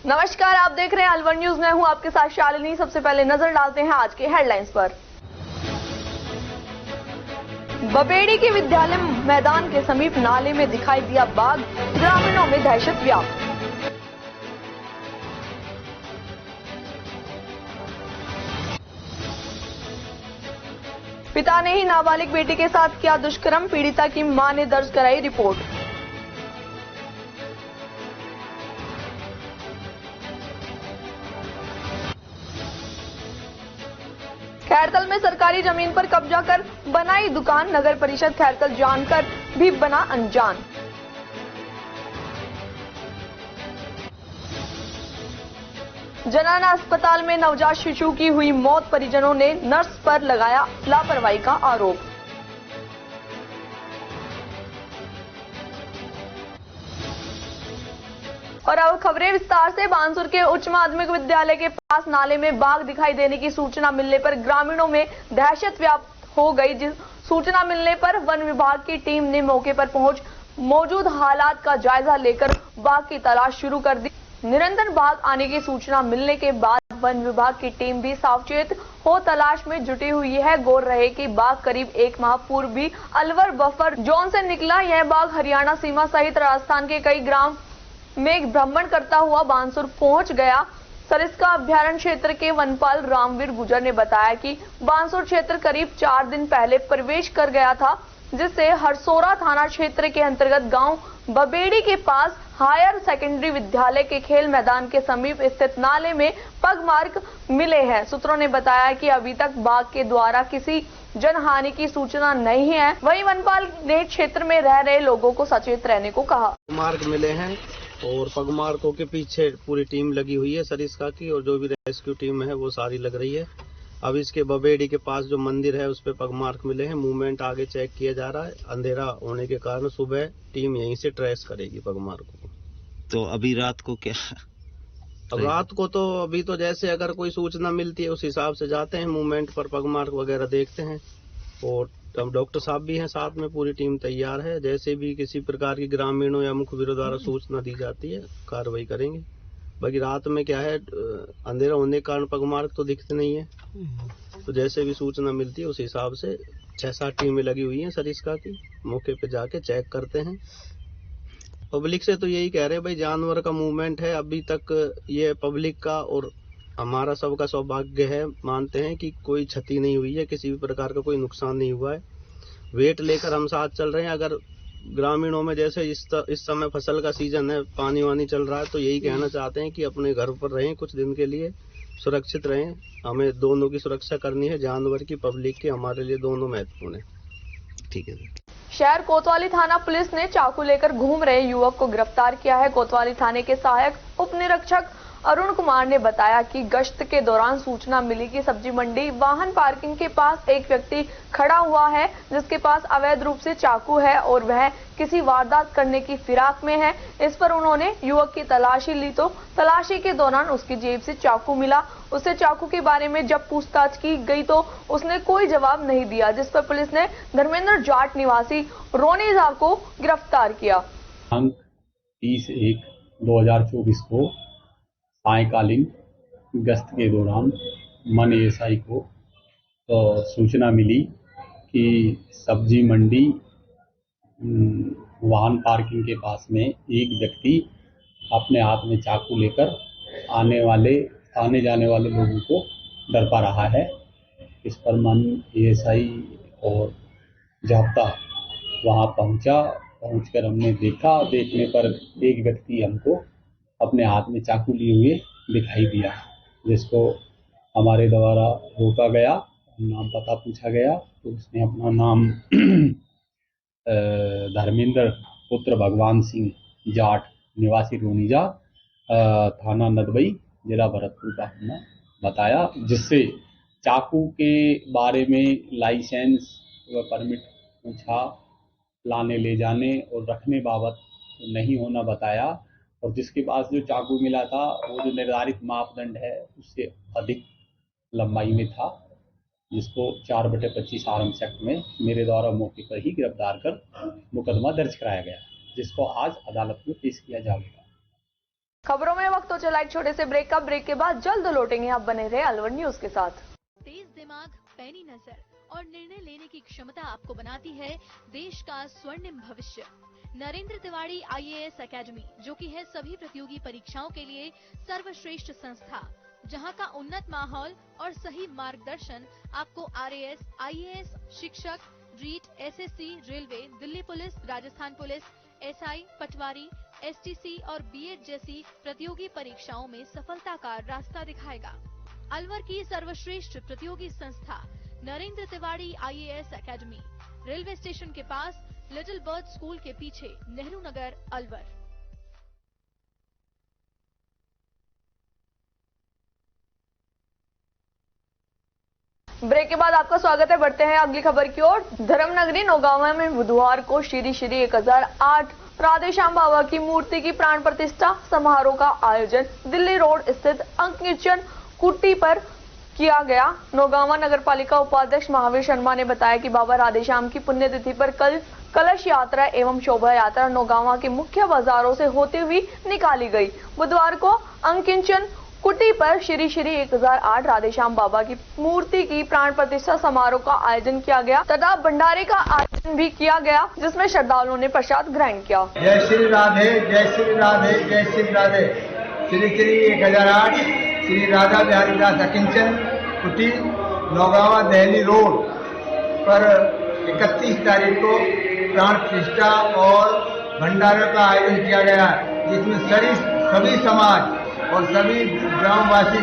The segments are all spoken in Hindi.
नमस्कार, आप देख रहे हैं अलवर न्यूज। मैं हूं आपके साथ शालिनी। सबसे पहले नजर डालते हैं आज के हेडलाइंस पर। बबेड़ी के विद्यालय मैदान के समीप नाले में दिखाई दिया बाघ, ग्रामीणों में दहशत व्याप्त। पिता ने ही नाबालिग बेटी के साथ किया दुष्कर्म, पीड़िता की मां ने दर्ज कराई रिपोर्ट। खैरतल में सरकारी जमीन पर कब्जा कर बनाई दुकान, नगर परिषद खैरतल जानकर भी बना अनजान। जनाना अस्पताल में नवजात शिशु की हुई मौत, परिजनों ने नर्स पर लगाया लापरवाही का आरोप। और अब खबरें विस्तार से। बानसूर के उच्च माध्यमिक विद्यालय के पास नाले में बाघ दिखाई देने की सूचना मिलने पर ग्रामीणों में दहशत व्याप्त हो गई। जिस सूचना मिलने पर वन विभाग की टीम ने मौके पर पहुंच मौजूद हालात का जायजा लेकर बाघ की तलाश शुरू कर दी। निरंतर बाघ आने की सूचना मिलने के बाद वन विभाग की टीम भी सावचेत हो तलाश में जुटी हुई है। गौर रहे कि बाघ करीब 1 माह पूर्व भी अलवर बफर जोन से निकला। यह बाघ हरियाणा सीमा सहित राजस्थान के कई ग्राम में भ्रमण करता हुआ बानसूर पहुंच गया। सरिस्का अभ्यारण्य क्षेत्र के वनपाल रामवीर गुजर ने बताया कि बानसूर क्षेत्र करीब 4 दिन पहले प्रवेश कर गया था, जिससे हरसोरा थाना क्षेत्र के अंतर्गत गांव बबेड़ी के पास हायर सेकेंडरी विद्यालय के खेल मैदान के समीप स्थित नाले में पगमार्क मिले हैं। सूत्रों ने बताया कि अभी तक बाघ के द्वारा किसी जनहानि की सूचना नहीं है। वहीं वनपाल ने क्षेत्र में रह रहे लोगों को सचेत रहने को कहा। मार्क मिले हैं और पगमार्कों के पीछे पूरी टीम लगी हुई है सरिस्का की, और जो भी रेस्क्यू टीम है वो सारी लग रही है। अब इसके बबेड़ी के पास जो मंदिर है उस पे पगमार्क मिले हैं। मूवमेंट आगे चेक किया जा रहा है। अंधेरा होने के कारण सुबह टीम यहीं से ट्रेस करेगी पगमार्कों को। तो अभी रात को क्या? अब रात को तो अभी तो जैसे अगर कोई सूचना मिलती है उस हिसाब से जाते हैं, मूवमेंट पर पगमार्क वगैरह देखते हैं। और अब डॉक्टर साहब भी हैं साथ में, पूरी टीम तैयार है। जैसे भी किसी प्रकार की ग्रामीणों या मुखबिरों द्वारा सूचना दी जाती है कार्रवाई करेंगे। बाकी रात में क्या है, अंधेरा होने के कारण पगमार्क तो दिखते नहीं है, तो जैसे भी सूचना मिलती है उस हिसाब से 6-7 टीमें लगी हुई हैं सरिस्का की, मौके पे जाके चेक करते हैं। पब्लिक से तो यही कह रहे हैं भाई, जानवर का मूवमेंट है अभी तक, ये पब्लिक का और हमारा सबका सौभाग्य है। मानते हैं कि कोई क्षति नहीं हुई है, किसी भी प्रकार का कोई नुकसान नहीं हुआ है। वेट लेकर हम साथ चल रहे हैं। अगर ग्रामीणों में जैसे इस समय फसल का सीजन है, पानी वानी चल रहा है, तो यही कहना चाहते हैं कि अपने घर पर रहें, कुछ दिन के लिए सुरक्षित रहें। हमें दोनों की सुरक्षा करनी है, जानवर की, पब्लिक की, हमारे लिए दोनों महत्वपूर्ण है। ठीक है। शहर कोतवाली थाना पुलिस ने चाकू लेकर घूम रहे युवक को गिरफ्तार किया है। कोतवाली थाने के सहायक उप निरीक्षक अरुण कुमार ने बताया कि गश्त के दौरान सूचना मिली कि सब्जी मंडी वाहन पार्किंग के पास एक व्यक्ति खड़ा हुआ है, जिसके पास अवैध रूप से चाकू है और वह किसी वारदात करने की फिराक में है। इस पर उन्होंने युवक की तलाशी ली तो तलाशी के दौरान उसकी जेब से चाकू मिला। उससे चाकू के बारे में जब पूछताछ की गई तो उसने कोई जवाब नहीं दिया, जिस पर पुलिस ने धर्मेंद्र जाट निवासी रोनीजा को गिरफ्तार किया। 30/1/2024 को सायकालीन गश्त के दौरान मन एएसआई को सूचना मिली कि सब्जी मंडी वाहन पार्किंग के पास में एक व्यक्ति अपने हाथ में चाकू लेकर आने जाने वाले लोगों को डरपा रहा है। इस पर मन एएसआई और जाब्ता वहां पहुंचकर हमने देखने पर एक व्यक्ति हमको अपने हाथ में चाकू लिए हुए दिखाई दिया, जिसको हमारे द्वारा रोका गया, नाम पता पूछा गया तो उसने अपना नाम धर्मेंद्र पुत्र भगवान सिंह जाट निवासी रोनीजा थाना नदबई जिला भरतपुर का हमने बताया, जिससे चाकू के बारे में लाइसेंस व परमिट पूछा, लाने ले जाने और रखने बाबत नहीं होना बताया। और जिसके पास जो चाकू मिला था वो जो निर्धारित मापदंड है उससे अधिक लंबाई में था, जिसको 4/25 आर्म्स एक्ट में मेरे द्वारा मौके पर ही गिरफ्तार कर मुकदमा दर्ज कराया गया, जिसको आज अदालत में पेश किया जाएगा। खबरों में वक्त तो चला एक छोटे से ब्रेक का। ब्रेक के बाद जल्द लौटेंगे। आप बने रहे अलवर न्यूज के साथ। तेज दिमाग, पैनी नजर और निर्णय लेने की क्षमता आपको बनाती है देश का स्वर्णिम भविष्य। नरेंद्र तिवारी IAS एकेडमी, जो कि है सभी प्रतियोगी परीक्षाओं के लिए सर्वश्रेष्ठ संस्था, जहां का उन्नत माहौल और सही मार्गदर्शन आपको RAS, IAS, शिक्षक, REET, SSC, railway, Delhi police, Rajasthan police, SI, patwari, STC और BEd जैसी प्रतियोगी परीक्षाओं में सफलता का रास्ता दिखाएगा। अलवर की सर्वश्रेष्ठ प्रतियोगी संस्था Narendra Tiwari IAS academy, railway station के पास, लिटिल बर्ड स्कूल के पीछे, नेहरू नगर, अलवर। ब्रेक के बाद आपका स्वागत है। बढ़ते हैं अगली खबर की ओर। धर्मनगरी नौगांवा में बुधवार को श्री 1008 राधेश्याम बाबा की मूर्ति की प्राण प्रतिष्ठा समारोह का आयोजन दिल्ली रोड स्थित अंकिचन कुटी पर किया गया। नौगांवा नगर पालिका उपाध्यक्ष महावीर शर्मा ने बताया कि बाबा राधेश्याम की पुण्यतिथि पर कल कलश यात्रा एवं शोभा यात्रा नौगांवा के मुख्य बाजारों से होती हुई निकाली गई। बुधवार को अंकिचन कुटी पर श्री 1008 राधेश्याम बाबा की मूर्ति की प्राण प्रतिष्ठा समारोह का आयोजन किया गया तथा भंडारे का आयोजन भी किया गया, जिसमें श्रद्धालुओं ने प्रसाद ग्रहण किया। जय श्री राधे, जय श्री राधे, जय श्री राधे। श्री 1008 श्री राधा बिहारी दास अंकिचन कुटी नौगांवा दिल्ली रोड पर 31 तारीख को प्राण प्रतिष्ठा और भंडारे का आयोजन किया गया, जिसमें सभी समाज और सभी ग्रामवासी,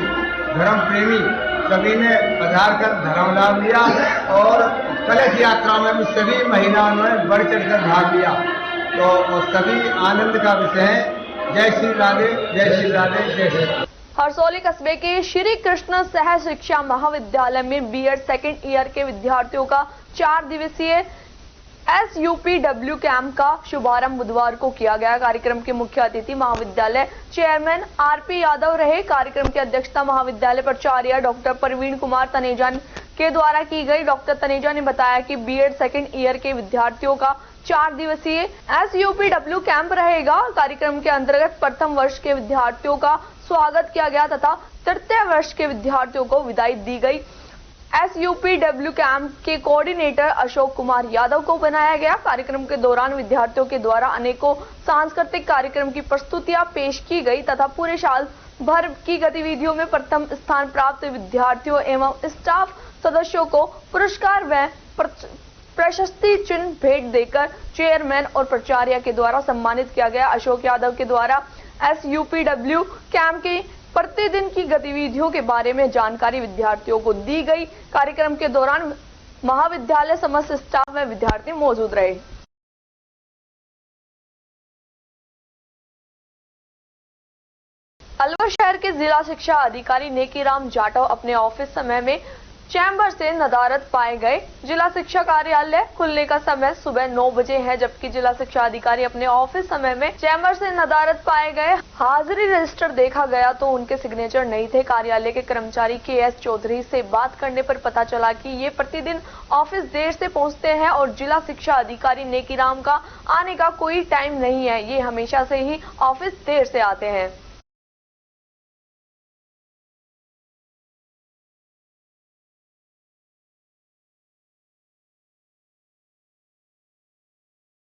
धर्म प्रेमी सभी ने पधार कर धर्म लाभ लिया और कलश यात्रा में भी सभी महिलाओं ने बढ़ चढ़कर भाग लिया। तो सभी आनंद का विषय है। जय श्री राधे, जय श्री राधे, जय श्री। हरसौली कस्बे के श्री कृष्ण सह शिक्षा महाविद्यालय में BEd सेकेंड ईयर के विद्यार्थियों का 4 दिवसीय SUPW कैंप का शुभारंभ बुधवार को किया गया। कार्यक्रम के मुख्य अतिथि महाविद्यालय चेयरमैन RP यादव रहे। कार्यक्रम की अध्यक्षता महाविद्यालय प्राचार्य डॉक्टर प्रवीण कुमार तनेजा के द्वारा की गई। डॉक्टर तनेजा ने बताया कि BEd सेकेंड ईयर के विद्यार्थियों का 4 दिवसीय SUPW कैंप रहेगा। कार्यक्रम के अंतर्गत प्रथम वर्ष के विद्यार्थियों का स्वागत किया गया तथा तृतीय वर्ष के विद्यार्थियों को विदाई दी गई। SUPW कैंप के कोऑर्डिनेटर अशोक कुमार यादव को बनाया गया। कार्यक्रम के दौरान विद्यार्थियों के द्वारा अनेकों सांस्कृतिक कार्यक्रम की प्रस्तुतियां पेश की गई तथा पूरे साल भर की गतिविधियों में प्रथम स्थान प्राप्त विद्यार्थियों एवं स्टाफ सदस्यों को पुरस्कार व प्रशस्ति चिन्ह भेंट देकर चेयरमैन और प्राचार्य के द्वारा सम्मानित किया गया। अशोक यादव के द्वारा SUPW कैंप के प्रतिदिन की गतिविधियों के बारे में जानकारी विद्यार्थियों को दी गई। कार्यक्रम के दौरान महाविद्यालय समस्त स्टाफ व विद्यार्थी मौजूद रहे। अलवर शहर के जिला शिक्षा अधिकारी नेकीराम जाटव अपने ऑफिस समय में चैम्बर से नदारद पाए गए। जिला शिक्षा कार्यालय खुलने का समय सुबह 9 बजे है, जबकि जिला शिक्षा अधिकारी अपने ऑफिस समय में चैम्बर से नदारद पाए गए। हाजिरी रजिस्टर देखा गया तो उनके सिग्नेचर नहीं थे। कार्यालय के कर्मचारी KS चौधरी से बात करने पर पता चला कि ये प्रतिदिन ऑफिस देर से पहुंचते हैं और जिला शिक्षा अधिकारी नेकीराम का आने का कोई टाइम नहीं है। ये हमेशा से ही ऑफिस देर से आते हैं।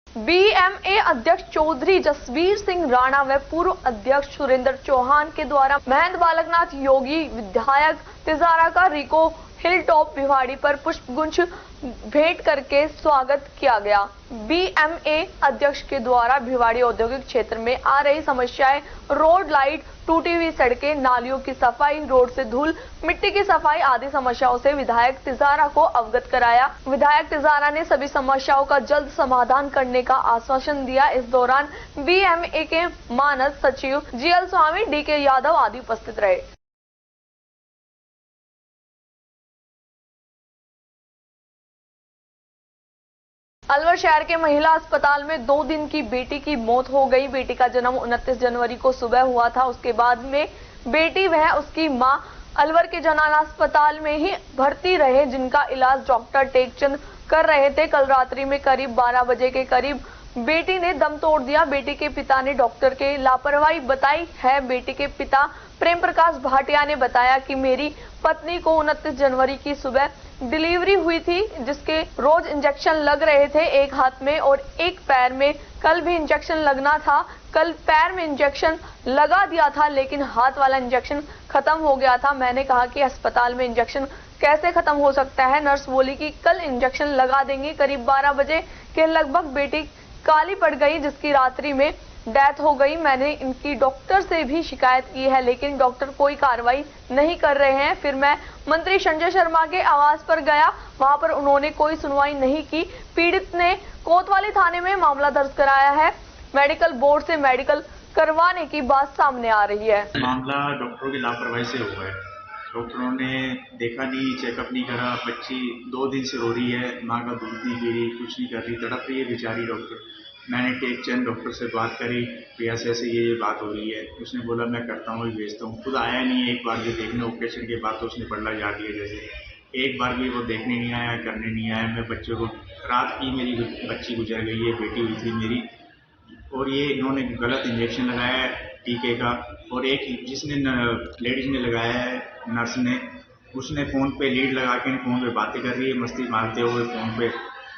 BMA अध्यक्ष चौधरी जसवीर सिंह राणा व पूर्व अध्यक्ष सुरेंद्र चौहान के द्वारा महंत बालकनाथ योगी विधायक तिजारा का रिको हिल टॉप भिवाड़ी पर पुष्पगुच्छ भेंट करके स्वागत किया गया। BMA अध्यक्ष के द्वारा भिवाड़ी औद्योगिक क्षेत्र में आ रही समस्याएं, रोड लाइट, टूटी हुई सड़कें, नालियों की सफाई, रोड से धूल मिट्टी की सफाई आदि समस्याओं से विधायक तिजारा को अवगत कराया। विधायक तिजारा ने सभी समस्याओं का जल्द समाधान करने का आश्वासन दिया। इस दौरान BMA के मानस सचिव GL स्वामी, DK यादव आदि उपस्थित रहे। अलवर शहर के महिला अस्पताल में 2 दिन की बेटी की मौत हो गई। बेटी का जन्म 29 जनवरी को सुबह हुआ था। उसके बाद में बेटी वह उसकी मां अलवर के जनाना अस्पताल में ही भर्ती रहे, जिनका इलाज डॉक्टर टेकचंद कर रहे थे। कल रात्रि में करीब 12 बजे के करीब बेटी ने दम तोड़ दिया। बेटी के पिता ने डॉक्टर के लापरवाही बताई है। बेटी के पिता प्रेम प्रकाश भाटिया ने बताया कि मेरी पत्नी को 29 जनवरी की सुबह डिलीवरी हुई थी, जिसके रोज इंजेक्शन लग रहे थे, एक हाथ में और एक पैर में। कल भी इंजेक्शन लगना था। कल पैर में इंजेक्शन लगा दिया था, लेकिन हाथ वाला इंजेक्शन खत्म हो गया था। मैंने कहा कि अस्पताल में इंजेक्शन कैसे खत्म हो सकता है। नर्स बोली कि कल इंजेक्शन लगा देंगे। करीब 12 बजे के लगभग बेटी काली पड़ गई, जिसकी रात्रि में डेथ हो गई। मैंने इनकी डॉक्टर से भी शिकायत की है, लेकिन डॉक्टर कोई कार्रवाई नहीं कर रहे हैं। फिर मैं मंत्री संजय शर्मा के आवास पर गया, वहां पर उन्होंने कोई सुनवाई नहीं की। पीड़ित ने कोतवाली थाने में मामला दर्ज कराया है। मेडिकल बोर्ड से मेडिकल करवाने की बात सामने आ रही है। मामला डॉक्टरों की लापरवाही से हुआ है। डॉक्टरों ने देखा नहीं, चेकअप नहीं करा। बच्ची 2 दिन से रो रही है, माँ का दूध नहीं पी रही, कुछ नहीं कर रही, तड़प रही है बेचारी। मैंने टेक चंद डॉक्टर से बात करी कि ऐसे ऐसे ये बात हो रही है। उसने बोला मैं करता हूँ, भेजता हूँ। खुद आया नहीं है एक बार भी देखने। ऑपरेशन के बाद तो उसने पल्ला झाड़ दिया जैसे। एक बार भी वो देखने नहीं आया, करने नहीं आया। मैं बच्चों को रात की मेरी बच्ची गुजर गई है, बेटी हुई थी मेरी, और ये इन्होंने गलत इंजेक्शन लगाया है टीके का। और एक जिसने लेडीज ने लगाया है, नर्स ने, उसने फ़ोन पे लीड लगा के फ़ोन पे बातें कर रही है, मस्ती मारते हुए फ़ोन पे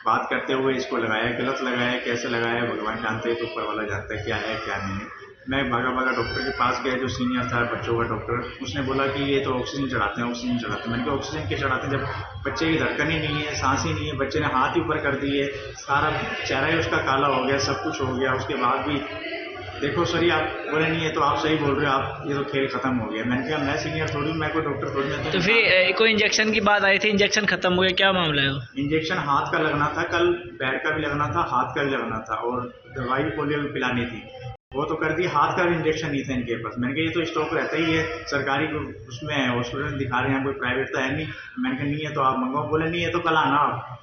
बात करते हुए इसको लगाया। गलत लगाया, कैसे लगाया भगवान जानते हैं, तो ऊपर वाला जानता है क्या है क्या नहीं। मैं भागा भागा डॉक्टर के पास गया, जो सीनियर था बच्चों का डॉक्टर। उसने बोला कि ये तो ऑक्सीजन चढ़ाते हैं, ऑक्सीजन चढ़ाते हैं। मैंने कहा ऑक्सीजन क्या चढ़ाते हैं, जब बच्चे की धड़कन ही नहीं है, सांस ही नहीं है। बच्चे ने हाथ ही ऊपर कर दिए, सारा चेहरा ही उसका काला हो गया, सब कुछ हो गया। उसके बाद भी देखो सर, ये आप बोले नहीं है तो आप सही बोल रहे हो, आप ये तो खेल खत्म हो गया। मैंने कहा मैं सीनियर थोड़ी, मैं कोई डॉक्टर थोड़ी। मैं तो फिर कोई इंजेक्शन की बात आई थी, इंजेक्शन खत्म हो गया, क्या मामला है वो? इंजेक्शन हाथ का लगना था, कल पैर का भी लगना था, हाथ का भी लगना था, और दवाई पोलियो भी पिलानी थी। वो तो कर दी, हाथ का भी इंजेक्शन नहीं था इनके पास। मैंने कहा ये तो स्टॉक रहता ही है, सरकारी उसमें हॉस्पिटल दिखा रहे हैं, कोई प्राइवेट तो है नहीं। मैंने कहा नहीं है तो आप मंगवाओ। बोले नहीं है तो कल आना आप।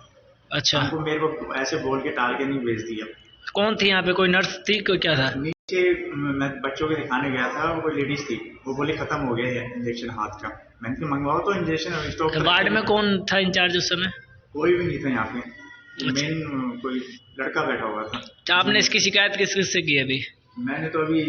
अच्छा, हमको मेरे को ऐसे बोल के टाल के नहीं भेज दिया। कौन थी यहाँ पे, कोई नर्स थी, कोई क्या था? नीचे मैं बच्चों के दिखाने गया था, वो कोई लेडीज थी, वो बोली खत्म हो गया है इंजेक्शन हाथ का। मैंने कहा मंगवाओ तो इंजेक्शन स्टॉक। वार्ड में कौन था इंचार्ज उस समय? कोई भी नहीं था यहाँ पे, मेन कोई लड़का बैठा हुआ था। तो आपने इसकी शिकायत किस किस से की अभी? मैंने तो अभी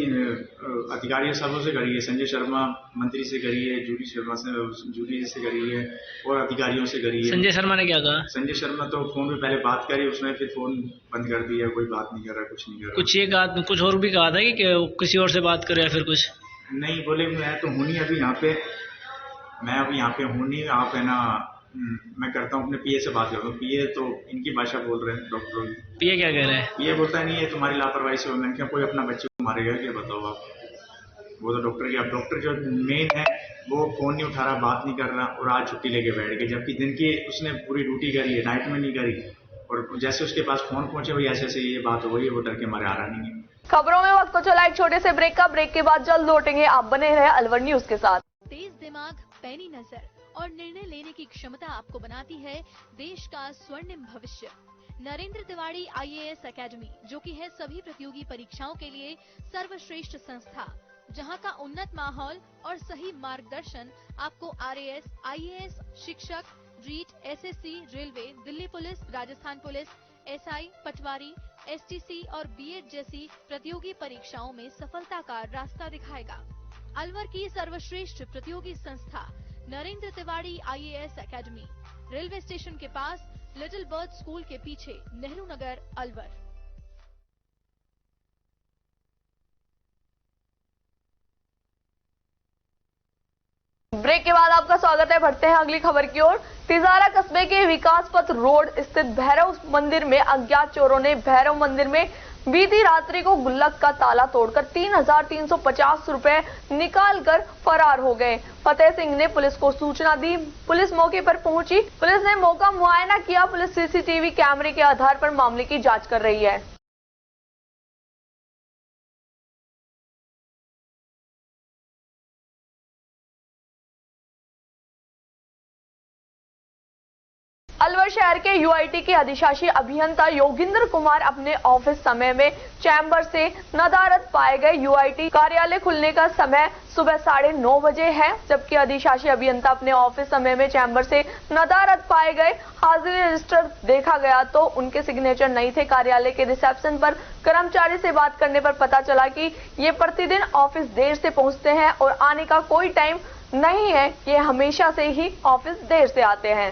अधिकारियों सबों से करी है, संजय शर्मा मंत्री से करी है, जूली शर्मा से, जूली से करी है, और अधिकारियों से करी है। संजय शर्मा ने क्या कहा? संजय शर्मा तो फोन पे पहले बात करी, उसने फिर फोन बंद कर दिया, कोई बात नहीं कर रहा, कुछ नहीं कर रहा। कुछ ये कहा, कुछ और भी कहा था कि किसी और से बात करे या फिर कुछ? नहीं, बोले मैं तो हूँ नहीं अभी यहाँ पे, मैं अभी यहाँ पे हूँ नहीं। आप है ना, मैं करता हूँ अपने पीए से बात करता हूँ। पीए तो इनकी भाषा बोल रहे हैं डॉक्टरों की। पीए क्या कह रहे हैं? पीए बोलता नहीं है तुम्हारी लापरवाही से हो। मैंने कहा कोई अपना बच्चे को मारेगा क्या, बताओ आप। वो तो डॉक्टर की, अब डॉक्टर जो मेन है वो फोन नहीं उठा रहा, बात नहीं कर रहा, और आज छुट्टी लेके बैठ गए, जबकि दिन की उसने पूरी ड्यूटी करी है, नाइट में नहीं करी। और जैसे उसके पास फोन पहुंचे वही ऐसे ऐसे ये बात हो गई, वो डर के मारे आ रहा नहीं है। खबरों में वक्त को चला एक छोटे से ब्रेक का। ब्रेक के बाद जल्द लौटेंगे, आप बने रहे अलवर न्यूज के साथ। तेज दिमाग, पैनी नजर और निर्णय लेने की क्षमता आपको बनाती है देश का स्वर्णिम भविष्य। नरेंद्र तिवारी IAS एकेडमी, जो कि है सभी प्रतियोगी परीक्षाओं के लिए सर्वश्रेष्ठ संस्था, जहां का उन्नत माहौल और सही मार्गदर्शन आपको RAS, IAS, शिक्षक, REET, SSC, railway, Delhi police, Rajasthan police, SI, patwari, STC और BEd जैसी प्रतियोगी परीक्षाओं में सफलता का रास्ता दिखाएगा। अलवर की सर्वश्रेष्ठ प्रतियोगी संस्था Narendra Tiwari IAS academy, railway station के पास, लिटिल बर्ड स्कूल के पीछे, नेहरू नगर, अलवर। ब्रेक के बाद आपका स्वागत है। बढ़ते हैं अगली खबर की ओर। तिजारा कस्बे के विकास पथ रोड स्थित भैरव मंदिर में अज्ञात चोरों ने भैरव मंदिर में बीती रात्रि को गुल्लक का ताला तोड़कर 3,350 रुपए निकालकर फरार हो गए। फतेह सिंह ने पुलिस को सूचना दी। पुलिस मौके पर पहुंची। पुलिस ने मौका मुआयना किया। पुलिस CCTV कैमरे के आधार पर मामले की जांच कर रही है। अलवर शहर के यूआईटी के अधिशासी अभियंता योगिंद्र कुमार अपने ऑफिस समय में चैम्बर से नदारद पाए गए। यूआईटी कार्यालय खुलने का समय सुबह 9:30 बजे है, जबकि अधिशासी अभियंता अपने ऑफिस समय में चैम्बर से नदारद पाए गए। हाजिरी रजिस्टर देखा गया तो उनके सिग्नेचर नहीं थे। कार्यालय के रिसेप्शन पर कर्मचारी से बात करने पर पता चला कि ये प्रतिदिन ऑफिस देर से पहुंचते हैं और आने का कोई टाइम नहीं है, ये हमेशा से ही ऑफिस देर से आते हैं।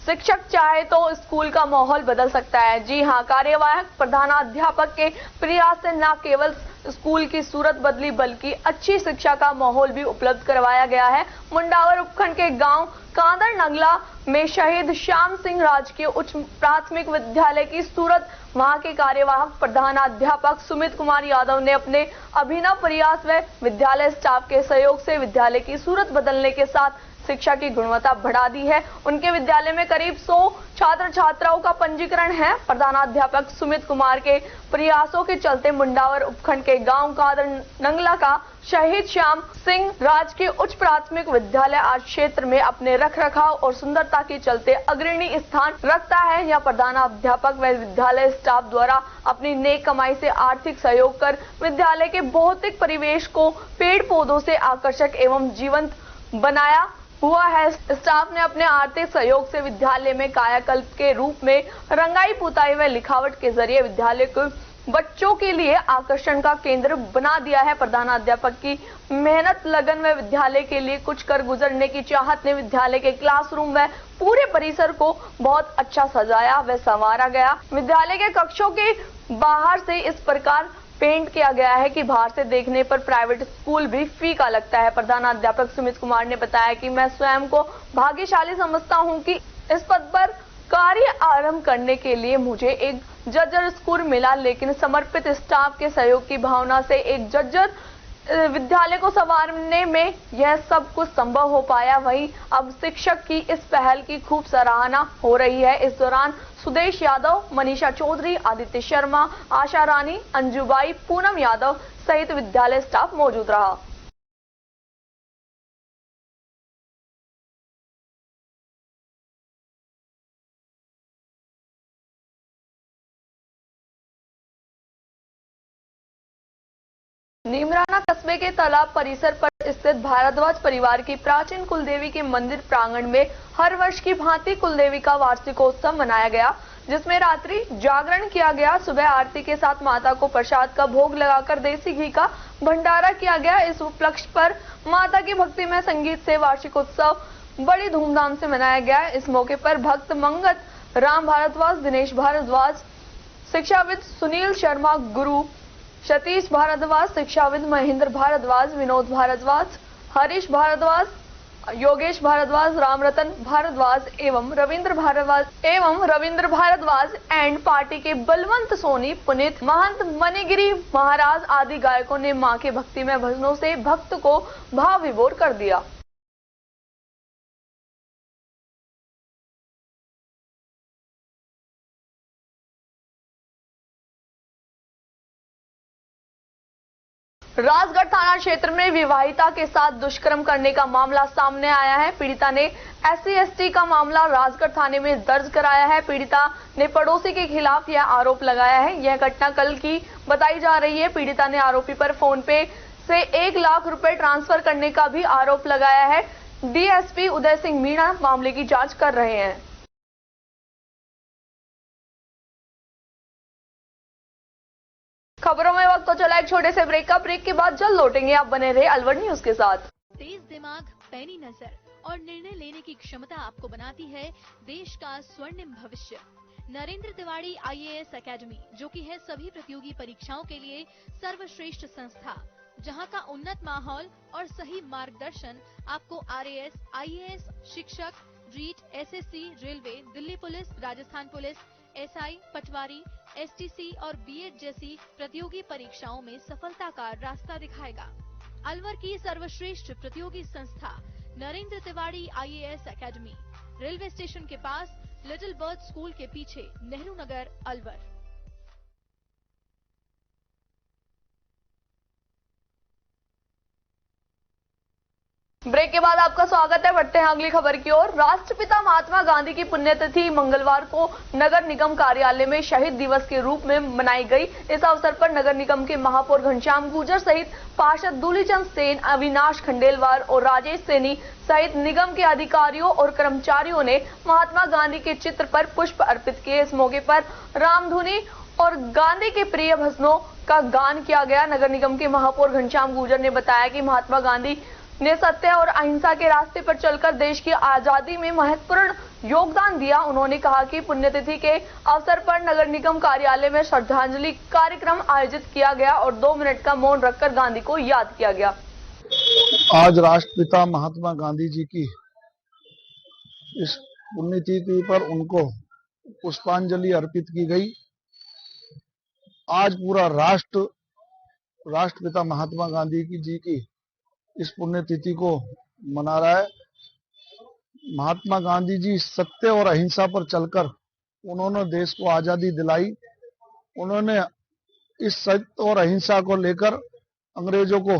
शिक्षक चाहे तो स्कूल का माहौल बदल सकता है। जी हां, कार्यवाहक प्रधानाध्यापक के प्रयास से न केवल स्कूल की सूरत बदली बल्कि अच्छी शिक्षा का माहौल भी उपलब्ध करवाया गया है। मुंडावर उपखंड के गांव कांदर नगला में शहीद श्याम सिंह राजकीय उच्च प्राथमिक विद्यालय की सूरत वहां के कार्यवाहक प्रधानाध्यापक सुमित कुमार यादव ने अपने अभिनव प्रयास व विद्यालय स्टाफ के सहयोग से विद्यालय की सूरत बदलने के साथ शिक्षा की गुणवत्ता बढ़ा दी है। उनके विद्यालय में करीब 100 छात्र छात्राओं का पंजीकरण है। प्रधानाध्यापक सुमित कुमार के प्रयासों के चलते मुंडावर उपखंड के गांव कादर नंगला का शहीद श्याम सिंह राजकीय उच्च प्राथमिक विद्यालय आज क्षेत्र में अपने रखरखाव और सुंदरता के चलते अग्रणी स्थान रखता है। यह प्रधानाध्यापक व विद्यालय स्टाफ द्वारा अपनी नेक कमाई से आर्थिक सहयोग कर विद्यालय के भौतिक परिवेश को पेड़ पौधों से आकर्षक एवं जीवंत बनाया हुआ है। स्टाफ ने अपने आर्थिक सहयोग से विद्यालय में कायाकल्प के रूप में रंगाई पुताई व लिखावट के जरिए विद्यालय को बच्चों के लिए आकर्षण का केंद्र बना दिया है। प्रधानाध्यापक की मेहनत, लगन व विद्यालय के लिए कुछ कर गुजरने की चाहत ने विद्यालय के क्लासरूम व पूरे परिसर को बहुत अच्छा सजाया व संवारा गया। विद्यालय के कक्षों के बाहर से इस प्रकार पेंट किया गया है कि बाहर से देखने पर प्राइवेट स्कूल भी फीका लगता है। प्रधानाध्यापक सुमित कुमार ने बताया कि मैं स्वयं को भाग्यशाली समझता हूं कि इस पद पर कार्य आरंभ करने के लिए मुझे एक जर्जर स्कूल मिला, लेकिन समर्पित स्टाफ के सहयोग की भावना से एक जर्जर विद्यालय को संवारने में यह सब कुछ संभव हो पाया। वहीं अब शिक्षक की इस पहल की खूब सराहना हो रही है। इस दौरान सुदेश यादव, मनीषा चौधरी, आदित्य शर्मा, आशा रानी, अंजुबाई, पूनम यादव सहित विद्यालय स्टाफ मौजूद रहा। नीमराना कस्बे के तालाब परिसर पर स्थित भारद्वाज परिवार की प्राचीन कुलदेवी के मंदिर प्रांगण में हर वर्ष की भांति कुलदेवी का वार्षिकोत्सव मनाया गया, जिसमें रात्रि जागरण किया गया। सुबह आरती के साथ माता को प्रसाद का भोग लगाकर देसी घी का भंडारा किया गया। इस उपलक्ष्य पर माता की भक्ति में संगीत से वार्षिकोत्सव बड़ी धूमधाम से मनाया गया। इस मौके पर भक्त मंगत राम भारद्वाज, दिनेश भारद्वाज, शिक्षाविद सुनील शर्मा, गुरु सतीश भारद्वाज, शिक्षाविद महेंद्र भारद्वाज, विनोद भारद्वाज, हरीश भारद्वाज, योगेश भारद्वाज, रामरतन भारद्वाज एवं रविंद्र भारद्वाज एंड पार्टी के बलवंत सोनी, पुनीत, महंत मणिगिरी महाराज आदि गायकों ने मां के भक्ति में भजनों से भक्त को भाव विभोर कर दिया। राजगढ़ थाना क्षेत्र में विवाहिता के साथ दुष्कर्म करने का मामला सामने आया है। पीड़िता ने SC/ST का मामला राजगढ़ थाने में दर्ज कराया है। पीड़िता ने पड़ोसी के खिलाफ यह आरोप लगाया है। यह घटना कल की बताई जा रही है। पीड़िता ने आरोपी पर फोन पे से 1 लाख रुपए ट्रांसफर करने का भी आरोप लगाया है। DSP उदय सिंह मीणा मामले की जाँच कर रहे हैं। खबरों में वक्त तो चला एक छोटे से ब्रेक का। ब्रेक के बाद जल्द लौटेंगे। आप बने रहे अलवर न्यूज के साथ। तेज दिमाग, पैनी नजर और निर्णय लेने की क्षमता आपको बनाती है देश का स्वर्णिम भविष्य। नरेंद्र तिवारी IAS एकेडमी, जो कि है सभी प्रतियोगी परीक्षाओं के लिए सर्वश्रेष्ठ संस्था, जहां का उन्नत माहौल और सही मार्गदर्शन आपको RAS, IAS, शिक्षक, REET, SSC, railway, Delhi police, Rajasthan police, SI, patwari, STC और B.Ed जैसी प्रतियोगी परीक्षाओं में सफलता का रास्ता दिखाएगा। अलवर की सर्वश्रेष्ठ प्रतियोगी संस्था Narendra Tiwari IAS academy, railway station के पास, लिटिल बर्ड स्कूल के पीछे, नेहरू नगर, अलवर। ब्रेक के बाद आपका स्वागत है। बढ़ते हैं अगली खबर की ओर। राष्ट्रपिता महात्मा गांधी की पुण्यतिथि मंगलवार को नगर निगम कार्यालय में शहीद दिवस के रूप में मनाई गई। इस अवसर पर नगर निगम के महापौर घनश्याम गुर्जर सहित पार्षद दूलीचंद सेन, अविनाश खंडेलवाल और राजेश सैनी सहित निगम के अधिकारियों और कर्मचारियों ने महात्मा गांधी के चित्र पर पुष्प अर्पित किए। इस मौके पर रामधुनी और गांधी के प्रिय भजनों का गान किया गया। नगर निगम के महापौर घनश्याम गुर्जर ने बताया कि महात्मा गांधी ने सत्य और अहिंसा के रास्ते पर चलकर देश की आजादी में महत्वपूर्ण योगदान दिया। उन्होंने कहा कि पुण्यतिथि के अवसर पर नगर निगम कार्यालय में श्रद्धांजलि कार्यक्रम आयोजित किया गया और 2 मिनट का मौन रखकर गांधी को याद किया गया। आज राष्ट्रपिता महात्मा गांधी जी की इस पुण्यतिथि पर उनको पुष्पांजलि अर्पित की गई। आज पूरा राष्ट्र राष्ट्रपिता महात्मा गांधी जी की इस पुण्यतिथि को मना रहा है। महात्मा गांधी जी सत्य और अहिंसा पर चलकर उन्होंने देश को आजादी दिलाई। उन्होंने इस सत्य और अहिंसा को लेकर अंग्रेजों को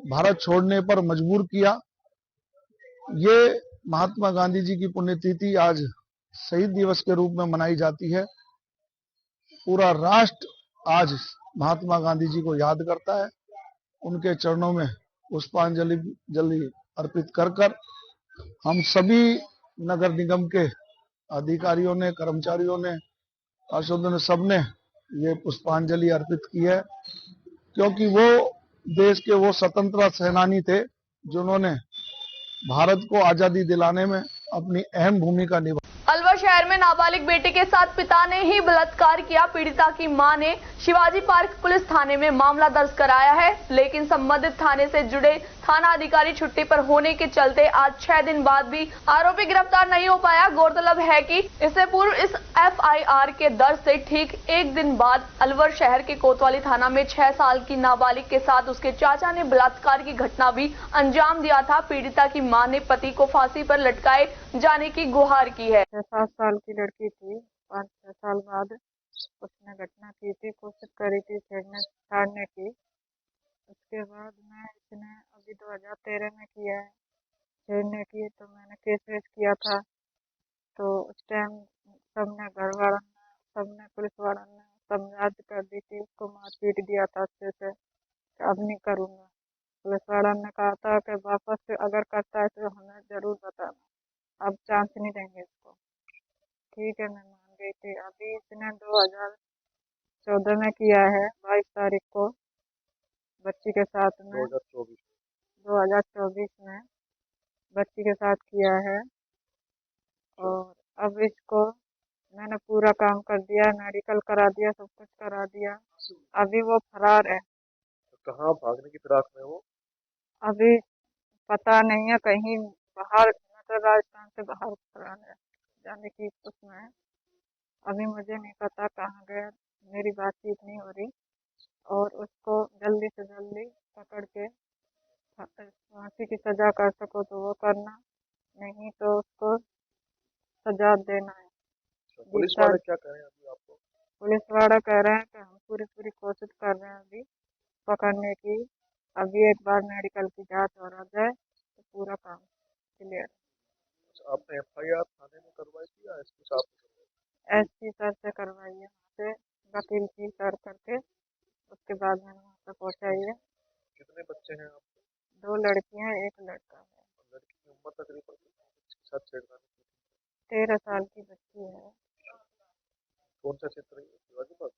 भारत छोड़ने पर मजबूर किया। ये महात्मा गांधी जी की पुण्यतिथि आज शहीद दिवस के रूप में मनाई जाती है। पूरा राष्ट्र आज महात्मा गांधी जी को याद करता है। उनके चरणों में पुष्पांजलि अर्पित कर हम सभी नगर निगम के अधिकारियों ने, कर्मचारियों ने, पार्षदों ने, सबने ये पुष्पांजलि अर्पित की है, क्योंकि वो देश के वो स्वतंत्रता सेनानी थे जिन्होंने भारत को आजादी दिलाने में अपनी अहम भूमिका निभाई। अलवर शहर में नाबालिग बेटे के साथ पिता ने ही बलात्कार किया। पीड़िता की मां ने शिवाजी पार्क पुलिस थाने में मामला दर्ज कराया है, लेकिन संबंधित थाने से जुड़े थाना अधिकारी छुट्टी पर होने के चलते आज 6 दिन बाद भी आरोपी गिरफ्तार नहीं हो पाया। गौरतलब है कि इससे पूर्व इस FIR के दर्ज से ठीक 1 दिन बाद अलवर शहर के कोतवाली थाना में 6 साल की नाबालिग के साथ उसके चाचा ने बलात्कार की घटना भी अंजाम दिया था। पीड़िता की मां ने पति को फांसी पर लटकाए जाने की गुहार की है। 7 साल की लड़की थी। 5-6 साल बाद उसने घटना की थी, कोशिश करी थी छेड़ने की। उसके बाद में इसने अभी 2013 में किया है छेड़ने की, तो मैंने केस वेस किया था। तो उस टाइम सबने घर वालों ने, सबने पुलिस वालों ने समझात कर दी थी, उसको मार पीट दिया था अच्छे से। अब नहीं करूँगा। पुलिस वालों ने कहा था कि वापस से अगर करता है तो हमें जरूर बताना, अब चांस नहीं देंगे इसको। ठीक है, मैं मान गई थी। अभी इसने 2014 में किया है, 22 तारीख को बच्ची के साथ में, 2024 में बच्ची के साथ किया है। और अब इसको मैंने पूरा काम कर दिया, मेडिकल करा दिया, सब कुछ करा दिया। अभी वो फरार है। कहाँ भागने की फिराक में वो? अभी पता नहीं है, कहीं बाहर, मतलब राजस्थान से बाहर फरार है, जाने की उसमें है। अभी मुझे नहीं पता कहाँ गया, मेरी बातचीत नहीं हो रही। और उसको जल्दी से जल्दी पकड़ के फांसी की सजा कर सको तो वो करना, नहीं तो उसको सजा देना है। पुलिस वाले क्या कह रहे हैं अभी आपको? पुलिस वाले कह रहे हैं कि हम पूरी कोशिश कर रहे हैं अभी पकड़ने की। अभी एक बार मेडिकल की जांच और आ जाए तो पूरा काम क्लियर। आपने FIR थाने में करवाई थी या SP साहब ने? SP सर से करवाई है, वहाँ से वकील की सर करके, उसके बाद मैंने वहाँ पे पहुँचाई है। कितने बच्चे हैं आपके? 2 लड़कियाँ, 1 लड़का है। लड़की की उम्र तकरीबन किसके साथ छेड़खानी की? 13 साल की बच्ची है। कौन सा क्षेत्र है? Shivaji park?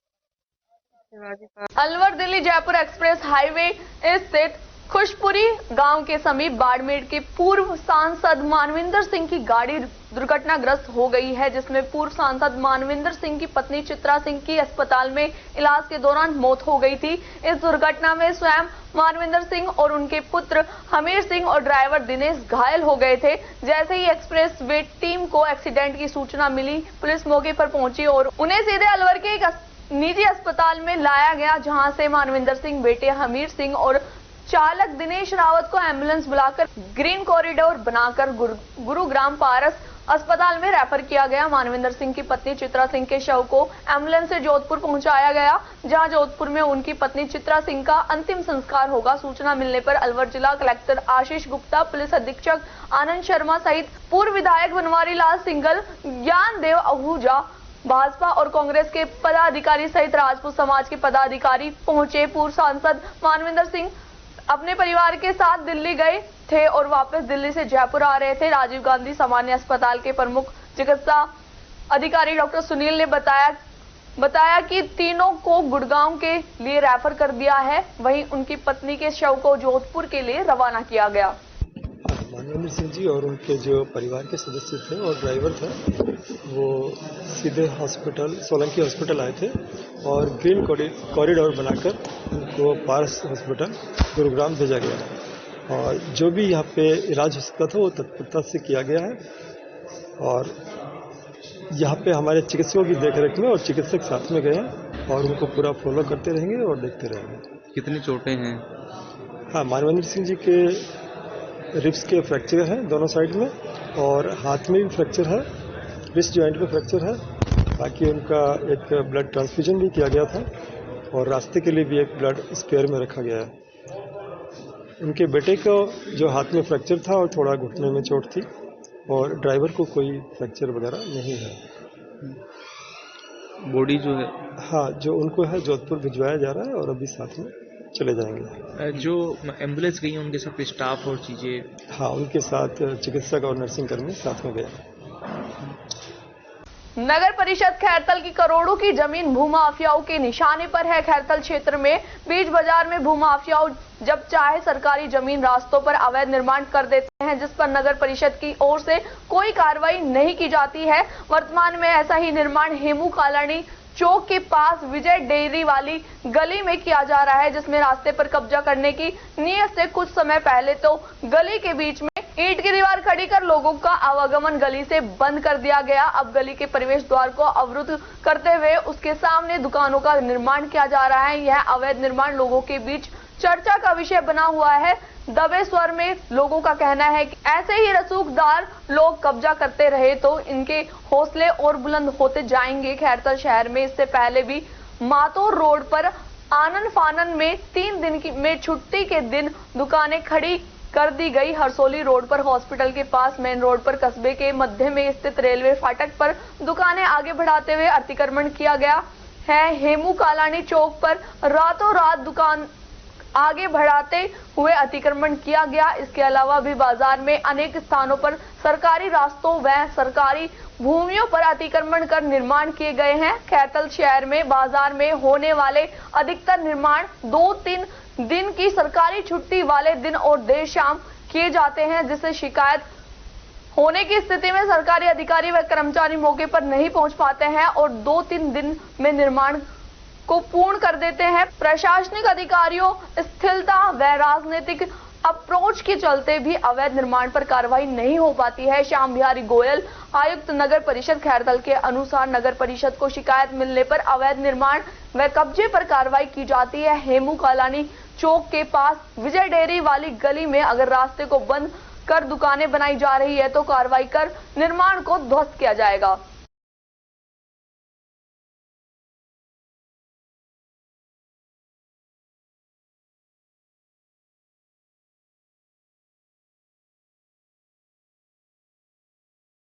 Shivaji park. Alwar Delhi Jaipur express highway स्थित खुशपुरी गांव के समीप बाड़मेर के पूर्व सांसद मानविंदर सिंह की गाड़ी दुर्घटनाग्रस्त हो गई है, जिसमें पूर्व सांसद मानविंदर सिंह की पत्नी चित्रा सिंह की अस्पताल में इलाज के दौरान मौत हो गई थी। इस दुर्घटना में स्वयं मानविंदर सिंह और उनके पुत्र हमीर सिंह और ड्राइवर दिनेश घायल हो गए थे। जैसे ही एक्सप्रेस वे टीम को एक्सीडेंट की सूचना मिली, पुलिस मौके पर पहुंची और उन्हें सीधे अलवर के एक निजी अस्पताल में लाया गया, जहां से मानविंदर सिंह, बेटे हमीर सिंह और चालक दिनेश रावत को एम्बुलेंस बुलाकर ग्रीन कॉरिडोर बनाकर गुरुग्राम पारस अस्पताल में रेफर किया गया। मानविंदर सिंह की पत्नी चित्रा सिंह के शव को एम्बुलेंस से जोधपुर पहुंचाया गया, जहां जोधपुर में उनकी पत्नी चित्रा सिंह का अंतिम संस्कार होगा। सूचना मिलने पर अलवर जिला कलेक्टर आशीष गुप्ता, पुलिस अधीक्षक आनंद शर्मा सहित पूर्व विधायक बनवारी लाल सिंघल, ज्ञानदेव आहूजा, भाजपा और कांग्रेस के पदाधिकारी सहित राजपूत समाज के पदाधिकारी पहुंचे। पूर्व सांसद मानविंदर सिंह अपने परिवार के साथ दिल्ली गए थे और वापस दिल्ली से जयपुर आ रहे थे। राजीव गांधी सामान्य अस्पताल के प्रमुख चिकित्सा अधिकारी डॉक्टर सुनील ने बताया कि तीनों को गुड़गांव के लिए रेफर कर दिया है। वहीं उनकी पत्नी के शव को जोधपुर के लिए रवाना किया गया। मानविंदर सिंह जी और उनके जो परिवार के सदस्य थे और ड्राइवर था, वो सीधे हॉस्पिटल, सोलंकी हॉस्पिटल आए थे और ग्रीन कॉरिडोर बनाकर उनको पारस हॉस्पिटल गुरुग्राम भेजा गया। और जो भी यहाँ पे इलाज हो सकता था वो तत्परता से किया गया है और यहाँ पे हमारे चिकित्सकों की देखरेख में और चिकित्सक साथ में गए हैं और उनको पूरा फॉलो करते रहेंगे और देखते रहेंगे। कितनी चोटें हैं? हाँ, मानविंदर सिंह जी के रिब्स के फ्रैक्चर है दोनों साइड में और हाथ में भी फ्रैक्चर है, रिस्ट जॉइंट में फ्रैक्चर है। बाकी उनका एक ब्लड ट्रांसफ्यूजन भी किया गया था और रास्ते के लिए भी एक ब्लड स्पेयर में रखा गया है। उनके बेटे को जो हाथ में फ्रैक्चर था और थोड़ा घुटने में चोट थी और ड्राइवर को कोई फ्रैक्चर वगैरह नहीं है। बॉडी जो है, हाँ, जो उनको है जोधपुर भिजवाया जा रहा है और अभी साथ में चले जाएंगे। जो एम्बुलेंस गई है उनके साथ स्टाफ और चीजें? हाँ, उनके साथ चिकित्सक और नर्सिंग कर्मी साथ में गए। नगर परिषद खैरतल की करोड़ों की जमीन भूमाफियाओं के निशाने पर है। खैरतल क्षेत्र में बीच बाजार में भूमाफियाओं जब चाहे सरकारी जमीन रास्तों पर अवैध निर्माण कर देते हैं, जिस पर नगर परिषद की ओर से कोई कार्रवाई नहीं की जाती है। वर्तमान में ऐसा ही निर्माण हेमू कॉलोनी चौक के पास विजय डेयरी वाली गली में किया जा रहा है, जिसमें रास्ते पर कब्जा करने की नीयत से कुछ समय पहले तो गली के बीच में ईंट की दीवार खड़ी कर लोगों का आवागमन गली से बंद कर दिया गया। अब गली के प्रवेश द्वार को अवरुद्ध करते हुए उसके सामने दुकानों का निर्माण किया जा रहा है। यह अवैध निर्माण लोगों के बीच चर्चा का विषय बना हुआ है। दबे स्वर में लोगों का कहना है कि ऐसे ही रसूखदार लोग कब्जा करते रहे तो इनके हौसले और बुलंद होते जाएंगे। खैरतल शहर में इससे पहले भी मातोर रोड पर आनन फानन में 3 दिन में छुट्टी के दिन दुकानें खड़ी कर दी गई। हरसोली रोड पर हॉस्पिटल के पास मेन रोड पर कस्बे के मध्य में स्थित रेलवे फाटक पर दुकानें आगे बढ़ाते हुए अतिक्रमण किया गया है। हेमू कॉलोनी चौक पर रातों रात दुकान आगे बढ़ाते हुए अतिक्रमण किया गया। इसके अलावा भी बाजार में अनेक स्थानों पर सरकारी रास्तों व सरकारी भूमियों पर अतिक्रमण कर निर्माण किए गए हैं। खैरतल शहर में बाजार में होने वाले अधिकतर निर्माण 2-3 दिन की सरकारी छुट्टी वाले दिन और देर शाम किए जाते हैं, जिससे शिकायत होने की स्थिति में सरकारी अधिकारी व कर्मचारी मौके पर नहीं पहुंच पाते हैं और 2-3 दिन में निर्माण को पूर्ण कर देते हैं। प्रशासनिक अधिकारियों स्थिरता व राजनीतिक अप्रोच के चलते भी अवैध निर्माण पर कार्रवाई नहीं हो पाती है। श्याम बिहारी गोयल, आयुक्त नगर परिषद खैरतल के अनुसार नगर परिषद को शिकायत मिलने पर अवैध निर्माण व कब्जे पर कार्रवाई की जाती है। हेमू कॉलोनी चौक के पास विजय डेयरी वाली गली में अगर रास्ते को बंद कर दुकानें बनाई जा रही है तो कार्रवाई कर निर्माण को ध्वस्त किया जाएगा।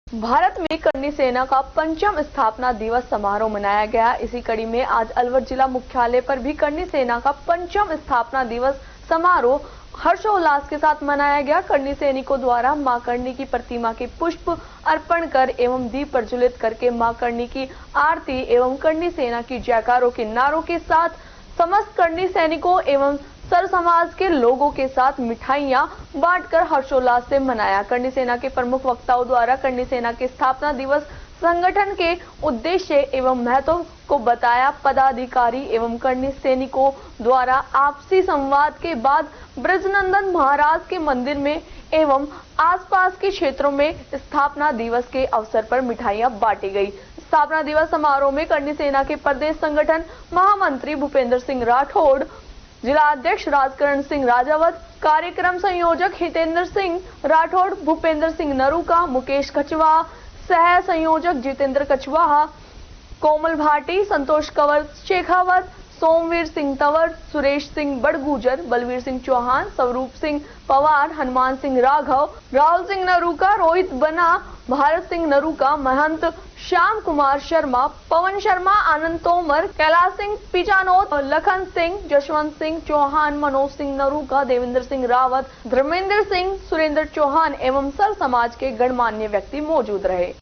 भारत में करनी सेना का 5वां स्थापना दिवस समारोह मनाया गया। इसी कड़ी में आज अलवर जिला मुख्यालय पर भी करनी सेना का 5वां स्थापना दिवस समारोह हर्षोल्लास के साथ मनाया गया। करनी सैनिकों द्वारा मां करनी की प्रतिमा के पुष्प अर्पण कर एवं दीप प्रज्वलित करके मां करनी की आरती एवं करनी सेना की जयकारों के नारों के साथ समस्त करनी सैनिकों एवं सर समाज के लोगों के साथ मिठाइयां बांटकर हर्षोल्लास से मनाया। करनी सेना के प्रमुख वक्ताओं द्वारा करनी सेना के स्थापना दिवस संगठन के उद्देश्य एवं महत्व को बताया। पदाधिकारी एवं करनी सैनिकों द्वारा आपसी संवाद के बाद ब्रजनंदन महाराज के मंदिर में एवं आसपास के क्षेत्रों में स्थापना दिवस के अवसर पर मिठाइयां बांटी गई। स्थापना दिवस समारोह में करनी सेना के प्रदेश संगठन महामंत्री भूपेंद्र सिंह राठौड़, जिला अध्यक्ष राजकरण सिंह राजावत, कार्यक्रम संयोजक हितेंद्र सिंह राठौड़, भूपेंद्र सिंह नरूका, मुकेश खचवा, सह संयोजक जितेंद्र कछवाहा, कोमल भाटी, संतोष कंवर शेखावत, सोमवीर सिंह तंवर, सुरेश सिंह बड़गुजर, बलवीर सिंह चौहान, स्वरूप सिंह पवार, हनुमान सिंह राघव, राहुल सिंह नरूका, रोहित बना, भारत सिंह नरूका, महंत श्याम कुमार शर्मा, पवन शर्मा, आनंद तोमर, कैलाश सिंह पिचानोत, लखन सिंह, जशवंत सिंह चौहान, मनोज सिंह नरूका, देवेंद्र सिंह रावत, धर्मेंद्र सिंह, सुरेंद्र चौहान एवं सर समाज के गणमान्य व्यक्ति मौजूद रहे।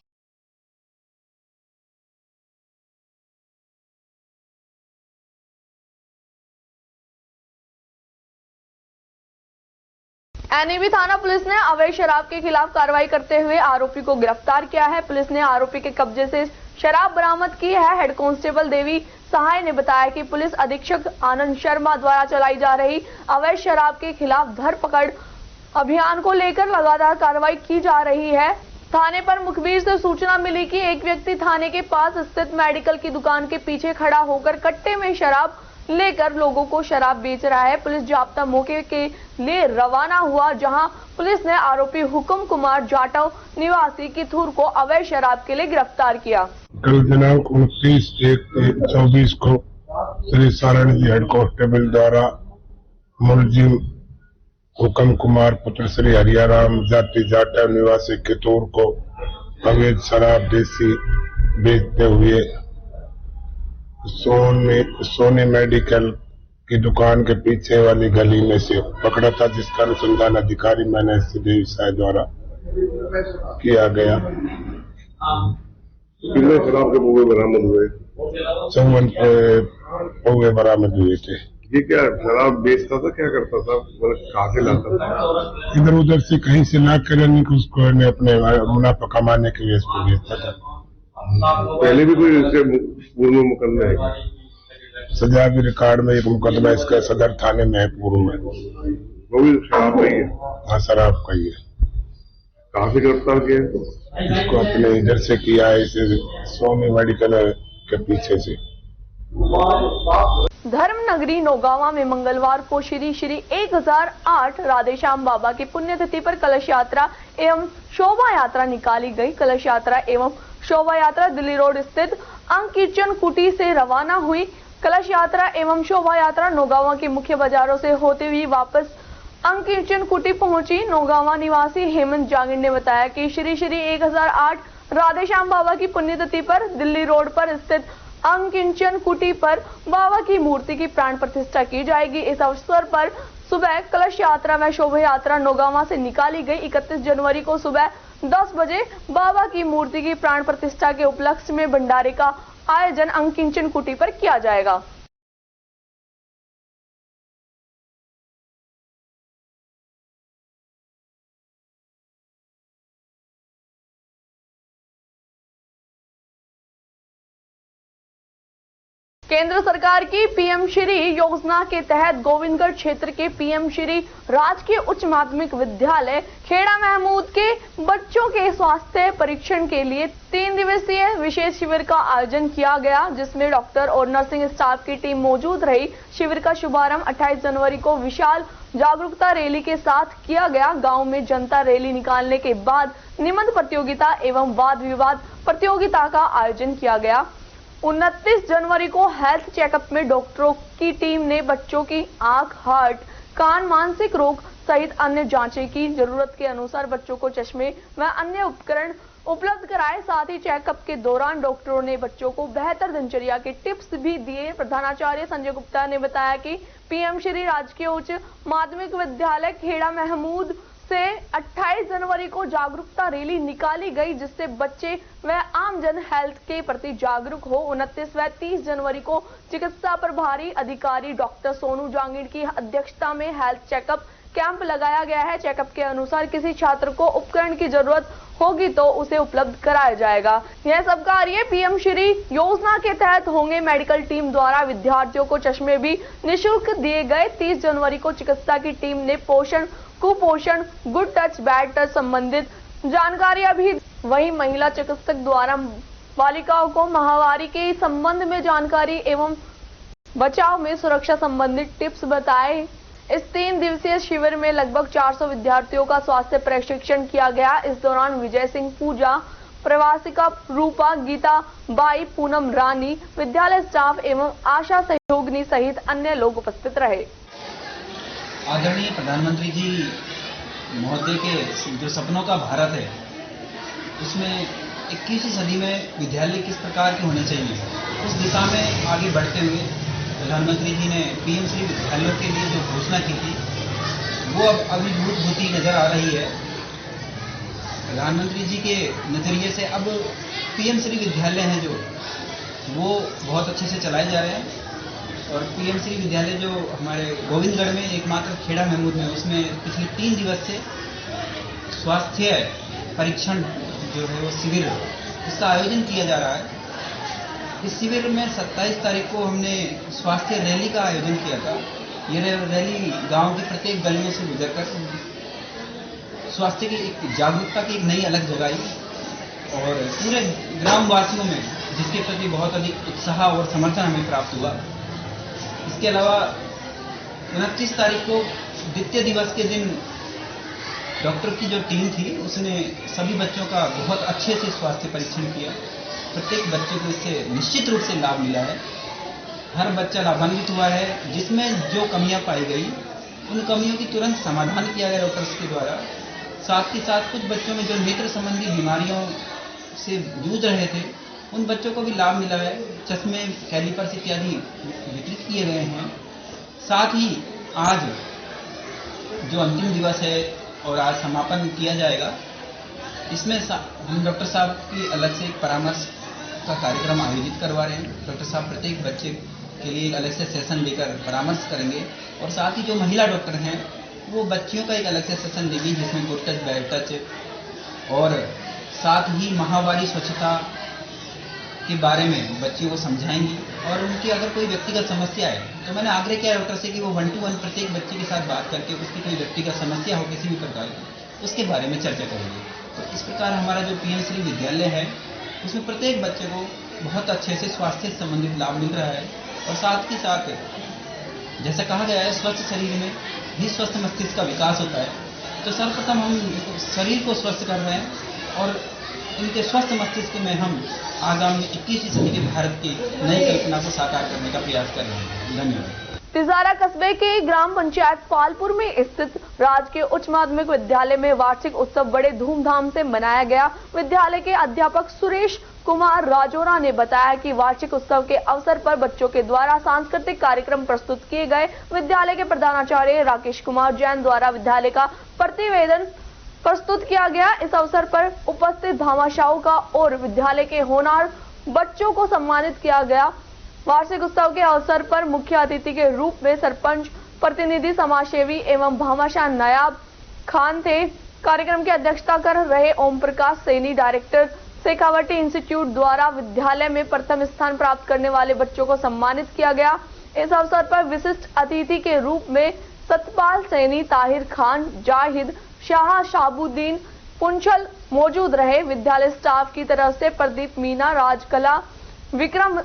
एनएबी थाना पुलिस ने अवैध शराब के खिलाफ कार्रवाई करते हुए आरोपी को गिरफ्तार किया है। पुलिस ने आरोपी के कब्जे से शराब बरामद की है। हेड कांस्टेबल देवी सहाय ने बताया कि पुलिस अधीक्षक आनंद शर्मा द्वारा चलाई जा रही अवैध शराब के खिलाफ धरपकड़ अभियान को लेकर लगातार कार्रवाई की जा रही है। थाने पर मुखबिर से सूचना मिली कि एक व्यक्ति थाने के पास स्थित मेडिकल की दुकान के पीछे खड़ा होकर कट्टे में शराब लेकर लोगों को शराब बेच रहा है। पुलिस जाब्ता मौके के लिए रवाना हुआ, जहां पुलिस ने आरोपी हुक्म कुमार जाटव निवासी किथूर को अवैध शराब के लिए गिरफ्तार किया। कल दिनांक 29/1/24 को श्री सारण जी हेड कांस्टेबल द्वारा मुलजिम हुक्म कुमार पुत्र श्री हरियाराम जाति जाटव निवासी किथूर को अवैध शराब देसी बेचते हुए सोनी मेडिकल की दुकान के पीछे वाली गली में से पकड़ा था, जिसका अनुसंधान अधिकारी मैंने देवी साय द्वारा किया गया। कितने शराब के पौवे बरामद हुए? 54 पौवे बरामद हुए थे। ये क्या शराब बेचता था, क्या करता था, मतलब कहाँ से लाता था? इधर उधर से कहीं से ला कर उसको अपने मुनाफा कमाने के लिए इसको बेचता था। पहले भी कोई इससे पूर्व में मुकदमा है? सजा भी रिकॉर्ड में एक मुकदमा इसका सदर थाने में है पूर्व में। वो भी शराब का ही है? हाँ, शराब का ही है। कहाँ से गिरफ्तार किया है? इसको अपने इधर से किया है, इसे सोनी मेडिकल के पीछे से। धर्म नगरी नौगावा में मंगलवार को श्री 1008 राधेश्याम बाबा की पुण्यतिथि पर कलश यात्रा एवं शोभा यात्रा निकाली गई। कलश यात्रा एवं शोभा यात्रा दिल्ली रोड स्थित अंकिचन कुटी से रवाना हुई। कलश यात्रा एवं शोभा यात्रा नौगावा के मुख्य बाजारों से होते हुए वापस अंकिचन कुटी पहुंची। नौगावा निवासी हेमंत जांगिड़ ने बताया कि श्री 1008 राधेश्याम बाबा की पुण्यतिथि पर दिल्ली रोड पर स्थित अंकिचन कुटी पर बाबा की मूर्ति की प्राण प्रतिष्ठा की जाएगी। इस अवसर पर सुबह कलश यात्रा व शोभा यात्रा नौगावा से निकाली गई। 31 जनवरी को सुबह 10 बजे बाबा की मूर्ति की प्राण प्रतिष्ठा के उपलक्ष्य में भंडारे का आयोजन अंकिचन कुटी पर किया जाएगा। केंद्र सरकार की पीएम श्री योजना के तहत गोविंदगढ़ क्षेत्र के पीएम श्री राजकीय उच्च माध्यमिक विद्यालय खेड़ा महमूद के बच्चों के स्वास्थ्य परीक्षण के लिए 3 दिवसीय विशेष शिविर का आयोजन किया गया, जिसमें डॉक्टर और नर्सिंग स्टाफ की टीम मौजूद रही। शिविर का शुभारंभ 28 जनवरी को विशाल जागरूकता रैली के साथ किया गया। गांव में जनता रैली निकालने के बाद निबंध प्रतियोगिता एवं वाद विवाद प्रतियोगिता का आयोजन किया गया। 29 जनवरी को हेल्थ चेकअप में डॉक्टरों की टीम ने बच्चों की आंख, हार्ट, कान, मानसिक रोग सहित अन्य जांचें की। जरूरत के अनुसार बच्चों को चश्मे व अन्य उपकरण उपलब्ध कराए। साथ ही चेकअप के दौरान डॉक्टरों ने बच्चों को बेहतर दिनचर्या के टिप्स भी दिए। प्रधानाचार्य संजय गुप्ता ने बताया कि पीएम श्री राजकीय उच्च माध्यमिक विद्यालय खेड़ा महमूद से 28 जनवरी को जागरूकता रैली निकाली गई, जिससे बच्चे व आमजन हेल्थ के प्रति जागरूक हो। 29 व 30 जनवरी को चिकित्सा प्रभारी अधिकारी डॉक्टर सोनू जांगिड़ की अध्यक्षता में हेल्थ चेकअप कैंप लगाया गया है। चेकअप के अनुसार किसी छात्र को उपकरण की जरूरत होगी तो उसे उपलब्ध कराया जाएगा। यह सब कार्य पीएम श्री योजना के तहत होंगे। मेडिकल टीम द्वारा विद्यार्थियों को चश्मे भी निःशुल्क दिए गए। 30 जनवरी को चिकित्सा की टीम ने पोषण, कुपोषण, गुड टच, बैड टच संबंधित जानकारियां भी। वहीं महिला चिकित्सक द्वारा बालिकाओं को माहवारी के संबंध में जानकारी एवं बचाव में सुरक्षा संबंधित टिप्स बताए। इस 3 दिवसीय शिविर में लगभग 400 विद्यार्थियों का स्वास्थ्य प्रशिक्षण किया गया। इस दौरान विजय सिंह, पूजा, प्रवासिका रूपा, गीता बाई, पूनम रानी, विद्यालय स्टाफ एवं आशा सहयोगिनी सहित अन्य लोग उपस्थित रहे। आदरणीय प्रधानमंत्री जी महोदय के जो सपनों का भारत है, उसमें 21वीं सदी में विद्यालय किस प्रकार के होने चाहिए, उस दिशा में आगे बढ़ते हुए प्रधानमंत्री जी ने पीएम श्री विद्यालयों के लिए जो घोषणा की थी, वो अब अभिभूत होती नजर आ रही है। प्रधानमंत्री जी के नजरिए से अब पीएम श्री विद्यालय हैं जो, वो बहुत अच्छे से चलाए जा रहे हैं। और पीएम श्री विद्यालय जो हमारे गोविंदगढ़ में एकमात्र खेड़ा महमूद में, उसमें पिछले 3 दिवस से स्वास्थ्य परीक्षण जो है वो शिविर, इसका आयोजन किया जा रहा है। इस शिविर में 27 तारीख को हमने स्वास्थ्य रैली का आयोजन किया था। ये रैली गांव की प्रत्येक गलियों से गुजरकर स्वास्थ्य की एक जागरूकता की एक नई अलग जगाई और पूरे ग्रामवासियों में जिसके प्रति बहुत अधिक उत्साह और समर्थन हमें प्राप्त हुआ। इसके अलावा 29 तारीख को द्वितीय दिवस के दिन डॉक्टर की जो टीम थी, उसने सभी बच्चों का बहुत अच्छे से स्वास्थ्य परीक्षण किया। प्रत्येक बच्चे को इससे निश्चित रूप से लाभ मिला है। हर बच्चा लाभान्वित हुआ है। जिसमें जो कमियां पाई गई, उन कमियों की तुरंत समाधान किया गया डॉक्टर्स के द्वारा। साथ ही साथ कुछ बच्चों में जो नेत्र संबंधी बीमारियों से जूझ रहे थे, उन बच्चों को भी लाभ मिला है। चश्मे, कैलिपर्स इत्यादि वितरित किए गए हैं। साथ ही आज जो अंतिम दिवस है और आज समापन किया जाएगा, इसमें हम डॉक्टर साहब की अलग से एक परामर्श का कार्यक्रम आयोजित करवा रहे हैं। डॉक्टर साहब प्रत्येक बच्चे के लिए एक अलग से सेशन लेकर परामर्श करेंगे और साथ ही जो महिला डॉक्टर हैं, वो बच्चियों का एक अलग से सेशन देगी, जिसमें गुड टच, बैड टच और साथ ही माहवारी स्वच्छता के बारे में बच्चियों को समझाएंगी। और उनकी अगर कोई व्यक्तिगत समस्या है, तो मैंने आग्रह किया डॉक्टर से कि वो 1 to 1 प्रत्येक बच्चे के साथ बात करके उसकी कोई व्यक्तिगत समस्या हो किसी भी प्रकार की, उसके बारे में चर्चा करेंगे। तो इस प्रकार हमारा जो पीएम श्री विद्यालय है, उसमें प्रत्येक बच्चे को बहुत अच्छे से स्वास्थ्य से संबंधित लाभ मिल रहा है। और साथ ही साथ जैसा कहा गया है, स्वस्थ शरीर में ही स्वस्थ मस्तिष्क का विकास होता है। तो सर्वप्रथम हम शरीर को स्वस्थ कर रहे हैं और इनके स्वस्थ मस्तिष्क में हम आगामी 21वीं सदी के भारत की नई कल्पना को साकार करने का प्रयास कर रहे हैं। धन्यवाद। तिजारा कस्बे के ग्राम पंचायत पालपुर में स्थित राजकीय उच्च माध्यमिक विद्यालय में वार्षिक उत्सव बड़े धूमधाम से मनाया गया। विद्यालय के अध्यापक सुरेश कुमार राजोरा ने बताया कि वार्षिक उत्सव के अवसर पर बच्चों के द्वारा सांस्कृतिक कार्यक्रम प्रस्तुत किए गए। विद्यालय के प्रधानाचार्य राकेश कुमार जैन द्वारा विद्यालय का प्रतिवेदन प्रस्तुत किया गया। इस अवसर पर उपस्थित भामाशाहों का और विद्यालय के होनहार बच्चों को सम्मानित किया गया। वार्षिक उत्सव के अवसर पर मुख्य अतिथि के रूप में सरपंच, प्रतिनिधि, समाजसेवी एवं भामाशाह नायाब खान थे। कार्यक्रम की अध्यक्षता कर रहे ओम प्रकाश सैनी, डायरेक्टर शेखावटी इंस्टीट्यूट द्वारा विद्यालय में प्रथम स्थान प्राप्त करने वाले बच्चों को सम्मानित किया गया। इस अवसर पर विशिष्ट अतिथि के रूप में सतपाल सैनी, ताहिर खान, जाहिद शाह, शाहबुद्दीन पुंछल मौजूद रहे। विद्यालय स्टाफ की तरफ से प्रदीप मीना, राजकला, विक्रम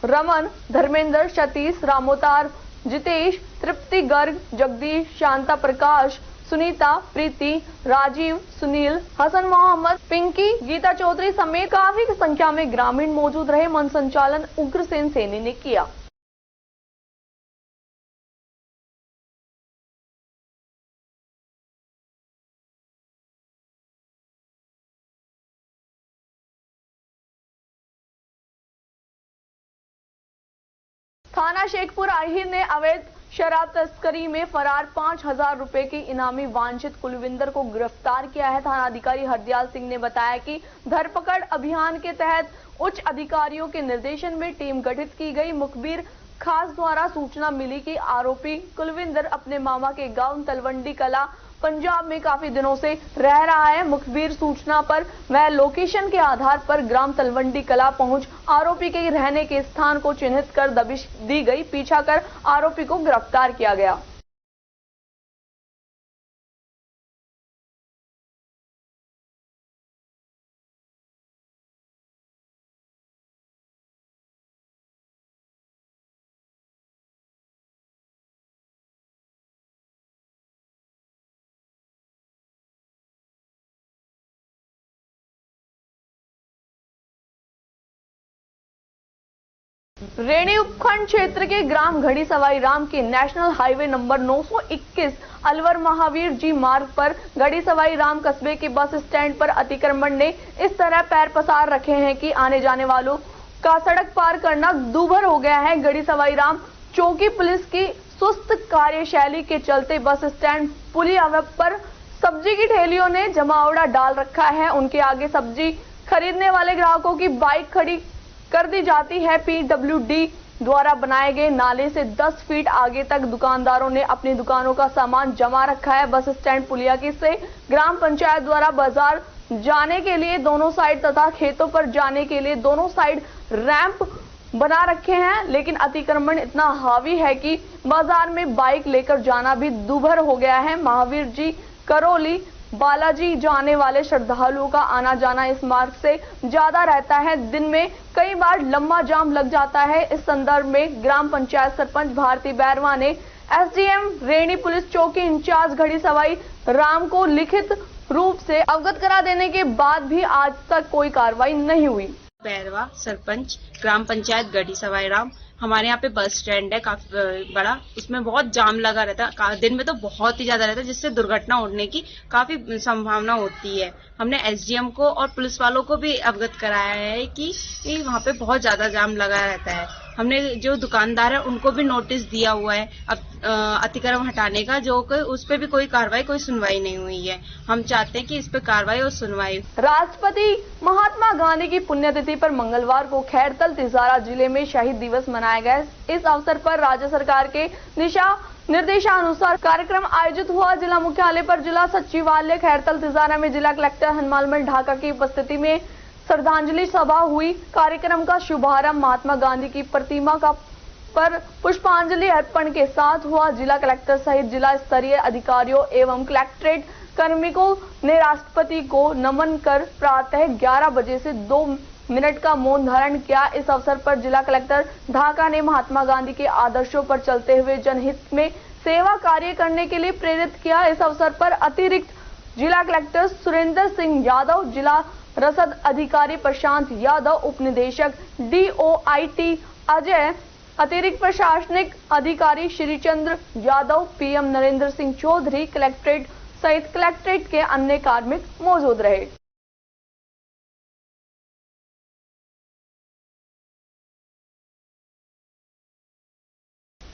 रमन, धर्मेंद्र, सतीश, रामोतार, जितेश, तृप्ति गर्ग, जगदीश, शांता प्रकाश, सुनीता, प्रीति, राजीव, सुनील, हसन मोहम्मद, पिंकी, गीता चौधरी समेत काफी संख्या में ग्रामीण मौजूद रहे। मंच संचालन उग्रसेन सैनी ने किया। थाना शेखपुर आहिर ने अवैध शराब तस्करी में फरार 5,000 रुपए की इनामी वांछित कुलविंदर को गिरफ्तार किया है। थाना अधिकारी हरदयाल सिंह ने बताया कि धरपकड़ अभियान के तहत उच्च अधिकारियों के निर्देशन में टीम गठित की गई। मुखबिर खास द्वारा सूचना मिली कि आरोपी कुलविंदर अपने मामा के गांव तलवंडी कला पंजाब में काफी दिनों से रह रहा है। मुखबिर सूचना पर वह लोकेशन के आधार पर ग्राम तलवंडी कला पहुंच आरोपी के रहने के स्थान को चिन्हित कर दबिश दी गई। पीछा कर आरोपी को गिरफ्तार किया गया। रेणी उपखंड क्षेत्र के ग्राम घड़ी सवाई राम के national highway number 921 Alwar Mahavir ji मार्ग पर घड़ी सवाई राम कस्बे के बस स्टैंड पर अतिक्रमण ने इस तरह पैर पसार रखे हैं कि आने जाने वालों का सड़क पार करना दूभर हो गया है। घड़ी सवाई राम चौकी पुलिस की सुस्त कार्यशैली के चलते बस स्टैंड पुलिया पर सब्जी की ठेलियों ने जमावड़ा डाल रखा है। उनके आगे सब्जी खरीदने वाले ग्राहकों की बाइक खड़ी कर दी जाती है। पीडब्ल्यूडी द्वारा बनाए गए नाले से 10 फीट आगे तक दुकानदारों ने अपनी दुकानों का सामान जमा रखा है। बस स्टैंड पुलिया की से ग्राम पंचायत द्वारा बाजार जाने के लिए दोनों साइड तथा खेतों पर जाने के लिए दोनों साइड रैंप बना रखे हैं, लेकिन अतिक्रमण इतना हावी है कि बाजार में बाइक लेकर जाना भी दूभर हो गया है। महावीर जी करौली बालाजी जाने वाले श्रद्धालुओं का आना जाना इस मार्ग से ज्यादा रहता है। दिन में कई बार लंबा जाम लग जाता है। इस संदर्भ में ग्राम पंचायत सरपंच भारती बैरवा ने एसडीएम रेणी पुलिस चौकी इंचार्ज घड़ी सवाई राम को लिखित रूप से अवगत करा देने के बाद भी आज तक कोई कार्रवाई नहीं हुई। बैरवा सरपंच ग्राम पंचायत गढ़ी सवाई राम। हमारे यहाँ पे बस स्टैंड है काफी बड़ा, उसमें बहुत जाम लगा रहता है। दिन में तो बहुत ही ज्यादा रहता है, जिससे दुर्घटना होने की काफी संभावना होती है। हमने एसडीएम को और पुलिस वालों को भी अवगत कराया है कि वहाँ पे बहुत ज्यादा जाम लगा रहता है। हमने जो दुकानदार है उनको भी नोटिस दिया हुआ है अतिक्रमण हटाने का, जो उस पर भी कोई कार्रवाई कोई सुनवाई नहीं हुई है। हम चाहते हैं कि इस पे कार्रवाई और सुनवाई। राष्ट्रपति महात्मा गांधी की पुण्यतिथि पर मंगलवार को खैरतल तिजारा जिले में शहीद दिवस मनाया गया। इस अवसर पर राज्य सरकार के दिशा निर्देशानुसार कार्यक्रम आयोजित हुआ। जिला मुख्यालय पर जिला सचिवालय खैरतल तिजारा में जिला कलेक्टर हनुमानमल ढाका की उपस्थिति में श्रद्धांजलि सभा हुई। कार्यक्रम का शुभारंभ महात्मा गांधी की प्रतिमा पर पुष्पांजलि अर्पण के साथ हुआ। जिला कलेक्टर सहित जिला स्तरीय अधिकारियों एवं कलेक्ट्रेट कार्मिकों ने राष्ट्रपति को नमन कर प्रातः 11 बजे से 2 मिनट का मौन धारण किया। इस अवसर पर जिला कलेक्टर ढाका ने महात्मा गांधी के आदर्शों पर चलते हुए जनहित में सेवा कार्य करने के लिए प्रेरित किया। इस अवसर पर अतिरिक्त जिला कलेक्टर सुरेंद्र सिंह यादव, जिला रसद अधिकारी प्रशांत यादव, उप निदेशक DOIT अजय, अतिरिक्त प्रशासनिक अधिकारी श्रीचंद्र यादव, PM नरेंद्र सिंह चौधरी, कलेक्ट्रेट सहित कलेक्ट्रेट के अन्य कार्मिक मौजूद रहे।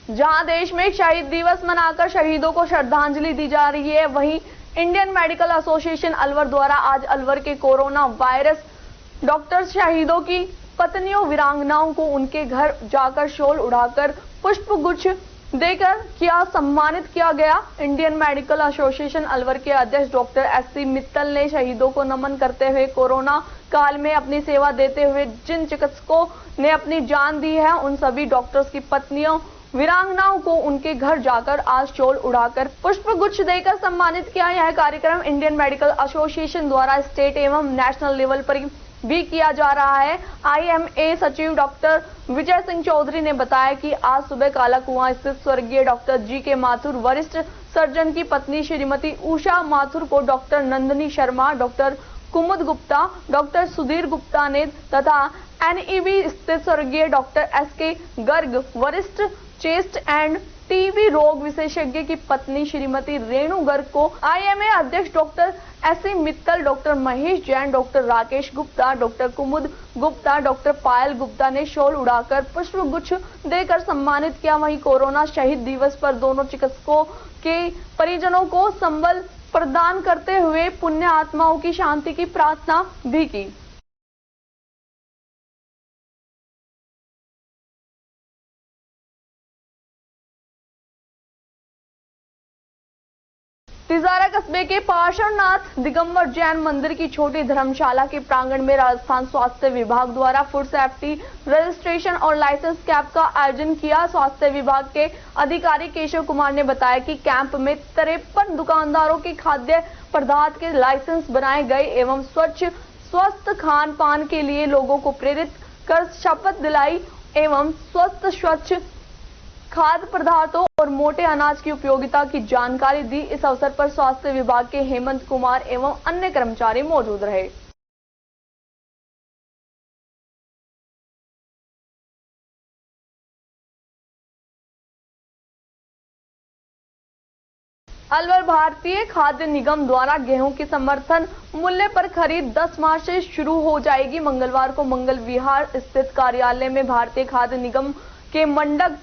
जहां देश में शहीद दिवस मनाकर शहीदों को श्रद्धांजलि दी जा रही है, वहीं इंडियन मेडिकल एसोसिएशन अलवर द्वारा आज अलवर के कोरोना वायरस डॉक्टर शहीदों की पत्नियों वीरांगनाओं को उनके घर जाकर शॉल उड़ाकर पुष्प गुच्छ देकर सम्मानित किया गया। इंडियन मेडिकल एसोसिएशन अलवर के अध्यक्ष डॉक्टर SC मित्तल ने शहीदों को नमन करते हुए कोरोना काल में अपनी सेवा देते हुए जिन चिकित्सकों ने अपनी जान दी है, उन सभी डॉक्टर्स की पत्नियों वीरांगनाओं को उनके घर जाकर आज शॉल उड़ाकर पुष्प गुच्छ देकर सम्मानित किया। यह कार्यक्रम इंडियन मेडिकल एसोसिएशन द्वारा स्टेट एवं नेशनल लेवल पर भी किया जा रहा है। IMA सचिव डॉक्टर विजय सिंह चौधरी ने बताया कि आज सुबह काला कुआं स्थित स्वर्गीय डॉक्टर GK माथुर वरिष्ठ सर्जन की पत्नी श्रीमती उषा माथुर को doctor Nandini Sharma, doctor Kumud Gupta, doctor Sudhir Gupta ने तथा NEB स्थित स्वर्गीय डॉक्टर SK गर्ग वरिष्ठ चेस्ट एंड टीबी रोग विशेषज्ञ की पत्नी श्रीमती रेणु गर्ग को IMA अध्यक्ष doctor SC Mittal, doctor Mahesh Jain, doctor Rakesh Gupta, doctor Kumud Gupta, doctor Payal Gupta ने शॉल उड़ाकर पुष्प गुच्छ देकर सम्मानित किया। वहीं कोरोना शहीद दिवस पर दोनों चिकित्सकों के परिजनों को संबल प्रदान करते हुए पुण्य आत्माओं की शांति की प्रार्थना भी की। तिजारा कस्बे के पार्श्वनाथ दिगंबर जैन मंदिर की छोटी धर्मशाला के प्रांगण में राजस्थान स्वास्थ्य विभाग द्वारा फूड सेफ्टी रजिस्ट्रेशन और लाइसेंस कैंप का आयोजन किया। स्वास्थ्य विभाग के अधिकारी केशव कुमार ने बताया कि कैंप में 53 दुकानदारों के खाद्य पदार्थ के लाइसेंस बनाए गए एवं स्वस्थ खान पान के लिए लोगों को प्रेरित कर शपथ दिलाई एवं स्वस्थ स्वच्छ खाद्य पदार्थों और मोटे अनाज की उपयोगिता की जानकारी दी। इस अवसर पर स्वास्थ्य विभाग के हेमंत कुमार एवं अन्य कर्मचारी मौजूद रहे। अलवर भारतीय खाद्य निगम द्वारा गेहूं की समर्थन मूल्य पर खरीद 10 मार्च से शुरू हो जाएगी। मंगलवार को मंगल विहार स्थित कार्यालय में भारतीय खाद्य निगम के मंडल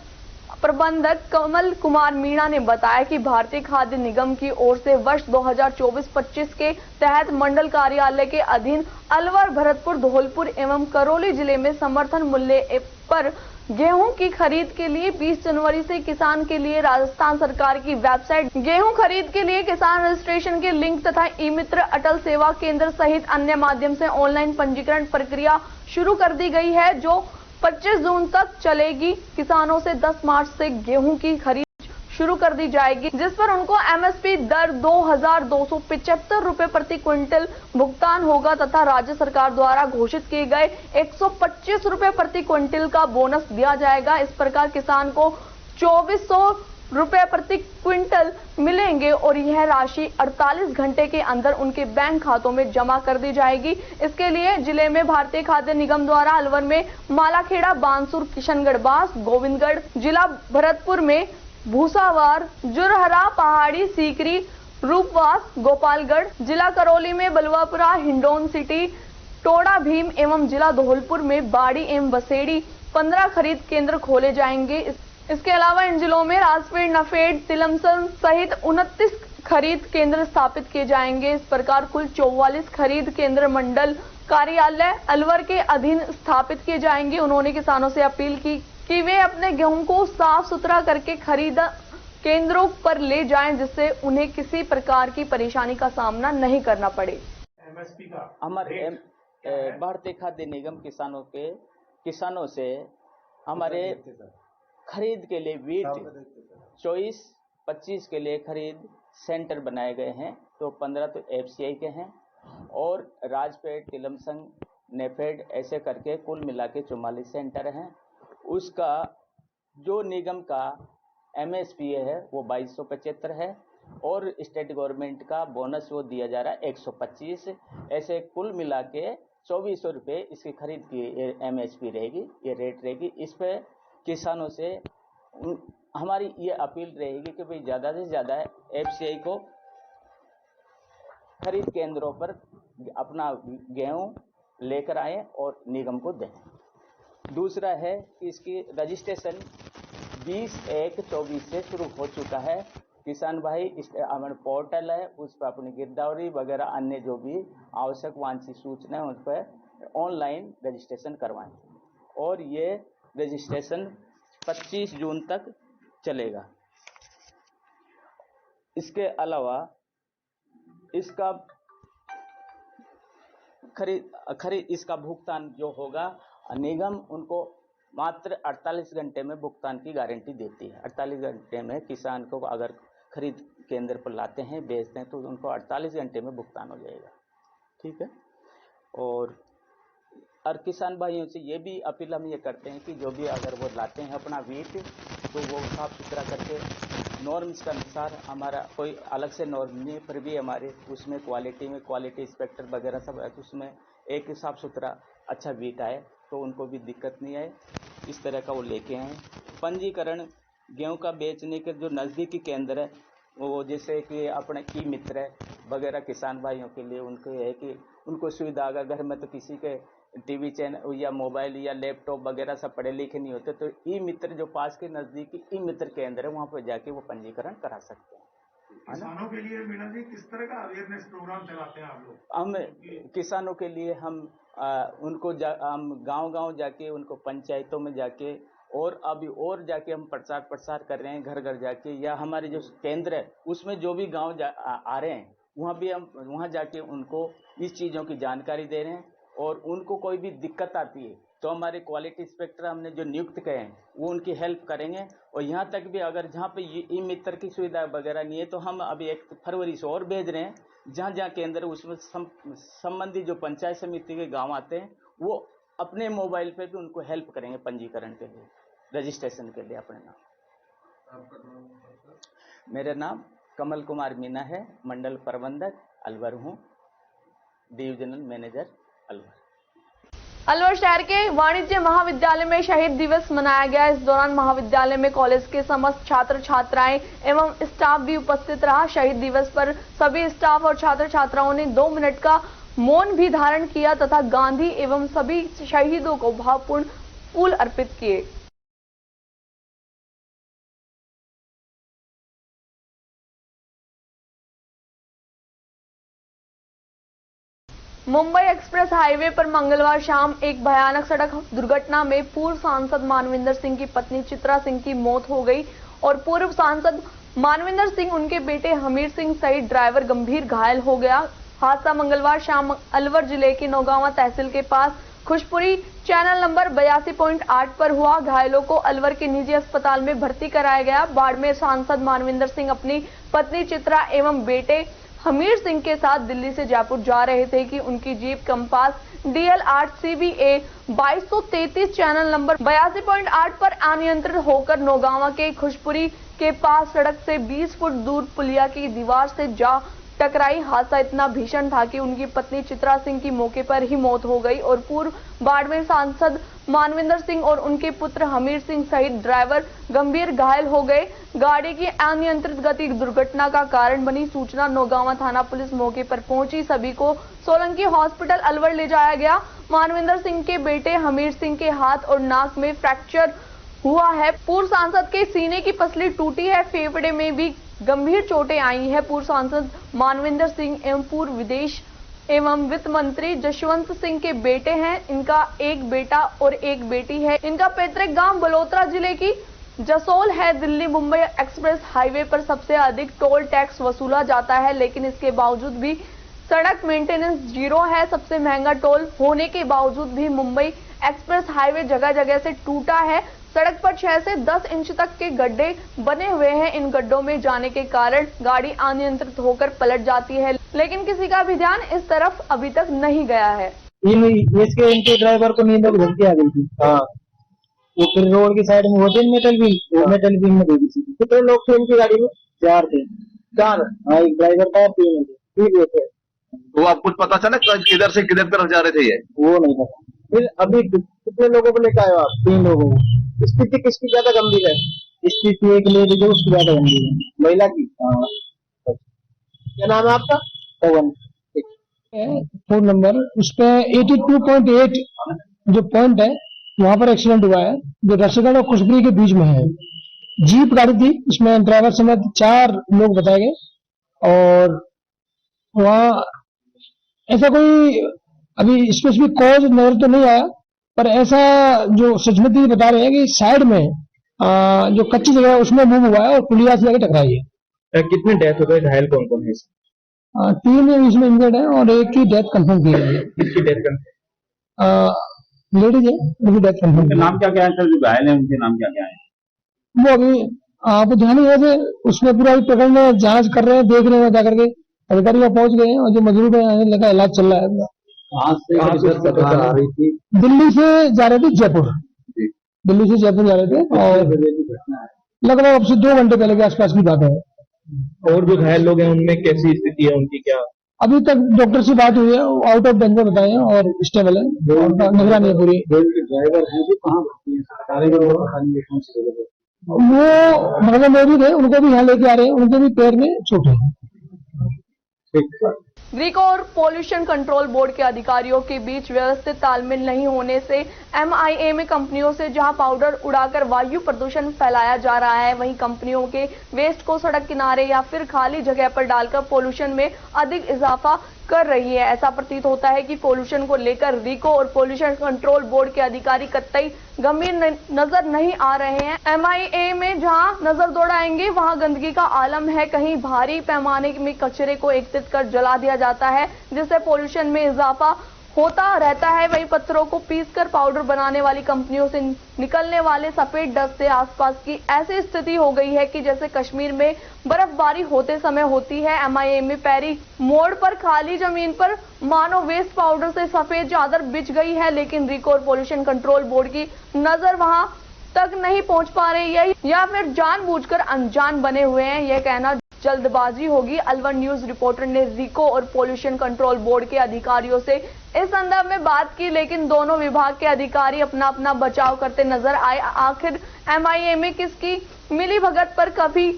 प्रबंधक कमल कुमार मीणा ने बताया कि भारतीय खाद्य निगम की ओर से वर्ष 2024-25 के तहत मंडल कार्यालय के अधीन अलवर, भरतपुर, धौलपुर एवं करौली जिले में समर्थन मूल्य पर गेहूं की खरीद के लिए 20 जनवरी से किसान के लिए राजस्थान सरकार की वेबसाइट, गेहूं खरीद के लिए किसान रजिस्ट्रेशन के लिंक तथा ई मित्र, अटल सेवा केंद्र सहित अन्य माध्यम से ऑनलाइन पंजीकरण प्रक्रिया शुरू कर दी गई है, जो 25 जून तक चलेगी। किसानों से 10 मार्च से गेहूं की खरीद शुरू कर दी जाएगी, जिस पर उनको एमएसपी दर 2,275 रुपए प्रति क्विंटल भुगतान होगा तथा राज्य सरकार द्वारा घोषित किए गए 125 रुपए प्रति क्विंटल का बोनस दिया जाएगा। इस प्रकार किसान को 2400 रुपए प्रति क्विंटल मिलेंगे और यह राशि 48 घंटे के अंदर उनके बैंक खातों में जमा कर दी जाएगी। इसके लिए जिले में भारतीय खाद्य निगम द्वारा अलवर में मालाखेड़ा, बानसूर, किशनगढ़, बास, गोविंदगढ़, जिला भरतपुर में भूसावार, जुरहरा, पहाड़ी, सीकरी, रूपवास, गोपालगढ़, जिला करौली में बलवापुरा, हिंडौन सिटी, टोडा भीम एवं जिला धौलपुर में बाड़ी एवं बसेड़ी 15 खरीद केंद्र खोले जाएंगे। इसके अलावा इन जिलों में राजपेड़, नफेड़, तिलमसन सहित 29 खरीद केंद्र स्थापित किए जाएंगे। इस प्रकार कुल 44 खरीद केंद्र मंडल कार्यालय अलवर के अधीन स्थापित किए जाएंगे। उन्होंने किसानों से अपील की कि वे अपने गेहूं को साफ सुथरा करके खरीद केंद्रों पर ले जाएं, जिससे उन्हें किसी प्रकार की परेशानी का सामना नहीं करना पड़े। एमएसपी का हमारे भारतीय खाद्य निगम किसानों से हमारे खरीद के लिए वीट 24-25 के लिए खरीद सेंटर बनाए गए हैं। तो 15 तो एफसीआई के हैं और राजपेट, तिलमसंग, नेफेड ऐसे करके कुल मिला के 44 सेंटर हैं। उसका जो निगम का एमएसपी है वो 2275 है और स्टेट गवर्नमेंट का बोनस वो दिया जा रहा है 125। ऐसे कुल मिला के 2400 रुपये इसकी खरीद की एमएसपी रहेगी, ये रेट रहेगी। इस पे किसानों से हमारी ये अपील रहेगी कि भाई ज़्यादा से ज़्यादा एफसीआई को खरीद केंद्रों पर अपना गेहूं लेकर आए और निगम को दें। दूसरा है कि इसकी रजिस्ट्रेशन 20/1/24 से शुरू हो चुका है। किसान भाई इस हमारे पोर्टल है, उस पर अपनी गिरदावरी वगैरह अन्य जो भी आवश्यक वांछित सूचना है उन पर ऑनलाइन रजिस्ट्रेशन करवाएं और ये रजिस्ट्रेशन 25 जून तक चलेगा। इसके अलावा इसका खरीद इसका भुगतान जो होगा निगम उनको मात्र 48 घंटे में भुगतान की गारंटी देती है। 48 घंटे में किसान को अगर खरीद केंद्र पर लाते हैं, बेचते हैं तो उनको 48 घंटे में भुगतान हो जाएगा। ठीक है। और किसान भाइयों से ये भी अपील हम ये करते हैं कि जो भी अगर वो लाते हैं अपना वीट तो वो साफ सुथरा करके नॉर्म्स के अनुसार, हमारा कोई अलग से नॉर्म नहीं फिर भी हमारे उसमें क्वालिटी इंस्पेक्टर वगैरह सब है, तो उसमें एक साफ सुथरा अच्छा वीट आए तो उनको भी दिक्कत नहीं आए, इस तरह का वो लेके आए। पंजीकरण गेहूं का बेचने के जो नज़दीकी केंद्र है वो जैसे कि अपने ई मित्र वगैरह किसान भाइयों के लिए उनको है कि उनको सुविधा, अगर घर में तो किसी के टीवी चैनल या मोबाइल या लैपटॉप वगैरह सब पढ़े लिखे नहीं होते तो ई मित्र जो पास के नज़दीकी ई मित्र केंद्र है वहाँ पर जाके वो पंजीकरण करा सकते हैं। किसानों के लिए मीणा जी किस तरह का अवेयरनेस प्रोग्राम चलाते हैं आप लोग? हम किसानों के लिए हम हम गांव-गांव जाके उनको पंचायतों में जाके और अभी और जाके हम प्रसार कर रहे हैं घर घर जाके, या हमारे जो केंद्र है उसमें जो भी गांव आ रहे हैं वहाँ भी हम वहाँ जाके उनको इस चीज़ों की जानकारी दे रहे हैं। और उनको कोई भी दिक्कत आती है तो हमारे क्वालिटी इंस्पेक्टर हमने जो नियुक्त किए हैं वो उनकी हेल्प करेंगे। और यहाँ तक भी अगर जहाँ पे ई मित्र की सुविधा वगैरह नहीं है तो हम अभी 1 फरवरी से और भेज रहे हैं, जहाँ जहाँ केंद्र उसमें संबंधित जो पंचायत समिति के गांव आते हैं वो अपने मोबाइल पे भी उनको हेल्प करेंगे पंजीकरण के लिए, रजिस्ट्रेशन के लिए अपने नाम। मेरा नाम कमल कुमार मीणा है, मंडल प्रबंधक अलवर हूँ, डिविजनल मैनेजर अलवर। अलवर शहर के वाणिज्य महाविद्यालय में शहीद दिवस मनाया गया। इस दौरान महाविद्यालय में कॉलेज के समस्त छात्र छात्राएं एवं स्टाफ भी उपस्थित रहा। शहीद दिवस पर सभी स्टाफ और छात्र छात्राओं ने 2 मिनट का मौन भी धारण किया तथा गांधी एवं सभी शहीदों को भावपूर्ण फूल अर्पित किए। मुंबई एक्सप्रेस हाईवे पर मंगलवार शाम एक भयानक सड़क दुर्घटना में पूर्व सांसद मानविंदर सिंह की पत्नी चित्रा सिंह की मौत हो गई और पूर्व सांसद मानविंदर सिंह, उनके बेटे हमीर सिंह सहित ड्राइवर गंभीर घायल हो गया। हादसा मंगलवार शाम अलवर जिले के नौगांवा तहसील के पास खुशपुरी चैनल नंबर 82.8 पर हुआ। घायलों को अलवर के निजी अस्पताल में भर्ती कराया गया। बाड़मेर सांसद मानविंदर सिंह अपनी पत्नी चित्रा एवं बेटे हमीर सिंह के साथ दिल्ली से जयपुर जा रहे थे कि उनकी jeep compass DL8 CBA 2233 channel number 82.8 पर अनियंत्रित होकर नौगांवा के खुशपुरी के पास सड़क से 20 फुट दूर पुलिया की दीवार से जा टकराई। हादसा इतना भीषण था कि उनकी पत्नी चित्रा सिंह की मौके पर ही मौत हो गई और पूर्व बाड़मेर सांसद मानविंदर सिंह और उनके पुत्र हमीर सिंह सहित ड्राइवर गंभीर घायल हो गए। गाड़ी की अनियंत्रित गति दुर्घटना का कारण बनी। सूचना नौगांवा थाना पुलिस मौके पर पहुंची। सभी को सोलंकी हॉस्पिटल अलवर ले जाया गया। मानविंदर सिंह के बेटे हमीर सिंह के हाथ और नाक में फ्रैक्चर हुआ है। पूर्व सांसद के सीने की पसली टूटी है। फेफड़े में भी गंभीर चोटें आई हैं। पूर्व सांसद मानविंदर सिंह एवं पूर्व विदेश एवं वित्त मंत्री जशवंत सिंह के बेटे हैं। इनका एक बेटा और एक बेटी है। इनका पैतृक गांव बलोत्रा जिले की जसोल है। दिल्ली मुंबई एक्सप्रेस हाईवे पर सबसे अधिक टोल टैक्स वसूला जाता है, लेकिन इसके बावजूद भी सड़क मेंटेनेंस जीरो है। सबसे महंगा टोल होने के बावजूद भी मुंबई एक्सप्रेस हाईवे जगह जगह से टूटा है। सड़क पर 6 से 10 इंच तक के गड्ढे बने हुए हैं। इन गड्ढों में जाने के कारण गाड़ी अनियंत्रित होकर पलट जाती है, लेकिन किसी का भी ध्यान इस तरफ अभी तक नहीं गया है। इनके ड्राइवर को नींद घुसती आ गई थी। हाँ, वो फिर रोड की साइड में होते मेटल बीम में दे दी थी। कितने लोग थे इनकी गाड़ी में? 4 थे। 4? हाँ, एक ड्राइवर था, 3 थे। तो आपको कुछ पता चला किधर से किधर तरफ जा रहे थे ये? वो नहीं पता। फिर अभी कितने लोगों को लेकर आए आप? 3 लोगों को। स्थिति किसकी ज्यादा गंभीर है? स्थिति एक लेडीज है, उसकी ज्यादा गंभीर है, महिला की। हाँ। क्या नाम है आपका? पवन। फोन नंबर उस पे 82.8 जो पॉइंट है वहां पर एक्सीडेंट हुआ है, जो रसगढ़ और खुशबुरी के बीच में है। जीप गाड़ी थी, इसमें ड्राइवर समेत 4 लोग बताए गए और वहाँ ऐसा कोई अभी स्पेसिफिक कॉज नजर तो नहीं आया, पर ऐसा जो सचमती बता रहे हैं कि साइड में जो कच्ची जगह है उसमें मूव हुआ है और पुलिया से जाके टकराई है। कितने डेथ हो गए? घायल कौन कौन है? 3 इसमें इंजर्ड है और एक की डेथ कंफर्म की गई है। किसकी डेथ कंफर्म? लेडीज है, उनकी डेथ कंफर्म। नाम क्या क्या है सर? जो घायल है उनके नाम क्या क्या है? वो अभी आपको ध्यान नहीं है, उसमें पूरा पकड़ने जांच कर रहे हैं, देख रहे हैं, जाकर के अधिकारी पहुंच गए हैं और जो मजदूर है लगा इलाज चल रहा है। कहाँ से आ रही थी? दिल्ली से जा रहे थे जयपुर। दिल्ली से जयपुर जा रहे थे और लगभग अब से 2 घंटे पहले के आसपास की बात है। और जो घायल लोग हैं उनमें कैसी स्थिति है उनकी? क्या अभी तक डॉक्टर से बात हुई है, आउट ऑफ डेंजर बताए हैं और स्टेबल है, निगरानी है पूरी। ड्राइवर है जो कहाँ वो मतलब में भी थे, उनको भी यहाँ लेके आ रहे हैं, उनके भी पैर में चोट है। ग्रीको और पोल्यूशन कंट्रोल बोर्ड के अधिकारियों के बीच व्यवस्थित तालमेल नहीं होने से MIA कंपनियों से जहां पाउडर उड़ाकर वायु प्रदूषण फैलाया जा रहा है, वहीं कंपनियों के वेस्ट को सड़क किनारे या फिर खाली जगह पर डालकर पोल्यूशन में अधिक इजाफा कर रही है। ऐसा प्रतीत होता है कि पोल्यूशन को लेकर ग्रीको और पोल्यूशन कंट्रोल बोर्ड के अधिकारी कतई गंभीर नजर नहीं आ रहे हैं। MIA में जहां नजर दौड़ाएंगे वहां गंदगी का आलम है। कहीं भारी पैमाने में कचरे को एकत्रित कर जला दिया जाता है, जिससे पोल्यूशन में इजाफा होता रहता है। वहीं पत्थरों को पीसकर पाउडर बनाने वाली कंपनियों से निकलने वाले सफेद डस्ट से आसपास की ऐसी स्थिति हो गई है कि जैसे कश्मीर में बर्फबारी होते समय होती है। MIA में पैरी मोड़ पर खाली जमीन पर मानो वेस्ट पाउडर से सफेद चादर बिछ गई है, लेकिन ग्रीको और पोल्यूशन कंट्रोल बोर्ड की नजर वहां तक नहीं पहुंच पा रही है या फिर जानबूझकर अनजान बने हुए हैं। यह कहना जल्दबाजी होगी। अलवर न्यूज रिपोर्टर ने रिको और पोल्यूशन कंट्रोल बोर्ड के अधिकारियों से इस संदर्भ में बात की, लेकिन दोनों विभाग के अधिकारी अपना अपना बचाव करते नजर आए। आखिर MIA में किसकी मिलीभगत पर कभी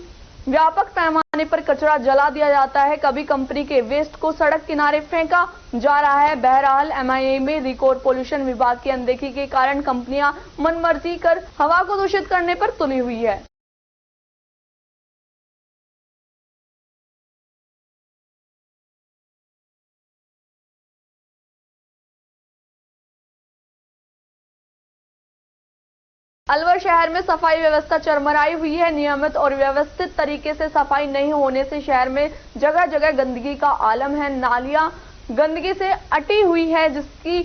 व्यापक पैमाने पर कचरा जला दिया जाता है, कभी कंपनी के वेस्ट को सड़क किनारे फेंका जा रहा है। बहरहाल MIA में रिको और पोल्यूशन विभाग की अनदेखी के कारण कंपनियां मनमर्जी कर हवा को दूषित करने पर तुली हुई है। अलवर शहर में सफाई व्यवस्था चरमराई हुई है। नियमित और व्यवस्थित तरीके से सफाई नहीं होने से शहर में जगह जगह गंदगी का आलम है। नालियां गंदगी से अटी हुई है, जिसकी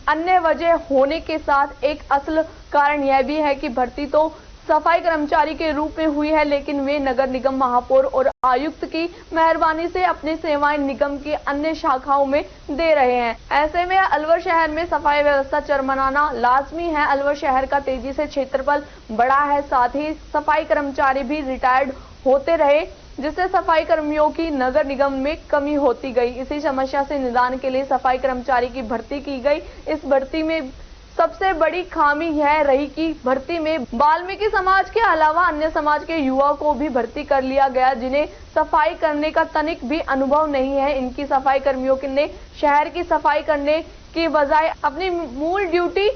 अन्य वजह होने के साथ एक असल कारण यह भी है कि भर्ती तो सफाई कर्मचारी के रूप में हुई है, लेकिन वे नगर निगम महापौर और आयुक्त की मेहरबानी से अपनी सेवाएं निगम की अन्य शाखाओं में दे रहे हैं। ऐसे में अलवर शहर में सफाई व्यवस्था चरमराना लाजमी है। अलवर शहर का तेजी से क्षेत्रफल बढ़ा है, साथ ही सफाई कर्मचारी भी रिटायर्ड होते रहे, जिससे सफाई कर्मियों की नगर निगम में कमी होती गई। इसी समस्या से निदान के लिए सफाई कर्मचारी की भर्ती की गई। इस भर्ती में सबसे बड़ी खामी यह रही कि भर्ती में वाल्मीकि समाज के अलावा अन्य समाज के युवाओं को भी भर्ती कर लिया गया, जिन्हें सफाई करने का तनिक भी अनुभव नहीं है। इनकी सफाई कर्मियों ने शहर की सफाई करने की बजाय अपनी मूल ड्यूटी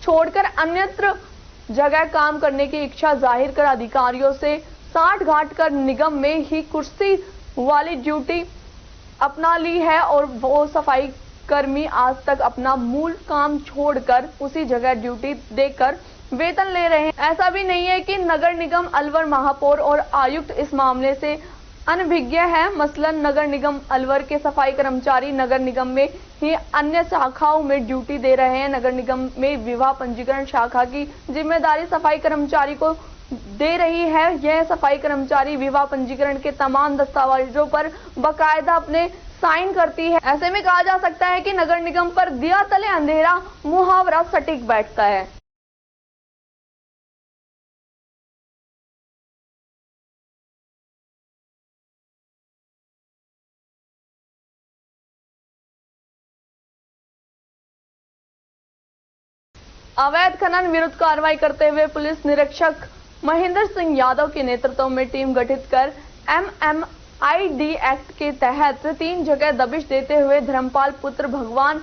छोड़कर अन्यत्र जगह काम करने की इच्छा जाहिर कर अधिकारियों से साठ गांठ कर निगम में ही कुर्सी वाली ड्यूटी अपना ली है और वो सफाई कर्मी आज तक अपना मूल काम छोड़कर उसी जगह ड्यूटी देकर वेतन ले रहे हैं। ऐसा भी नहीं है कि नगर निगम अलवर महापौर और आयुक्त इस मामले से अनभिज्ञ है। मसलन नगर निगम अलवर के सफाई कर्मचारी नगर निगम में ही अन्य शाखाओं में ड्यूटी दे रहे हैं। नगर निगम में विवाह पंजीकरण शाखा की जिम्मेदारी सफाई कर्मचारी को दे रही है। यह सफाई कर्मचारी विवाह पंजीकरण के तमाम दस्तावेजों पर बाकायदा अपने साइन करती है। ऐसे में कहा जा सकता है कि नगर निगम पर दिया तले अंधेरा मुहावरा सटीक बैठता है। अवैध खनन विरुद्ध कार्रवाई करते हुए पुलिस निरीक्षक महेंद्र सिंह यादव के नेतृत्व में टीम गठित कर MMID एक्ट के तहत 3 जगह दबिश देते हुए धर्मपाल पुत्र भगवान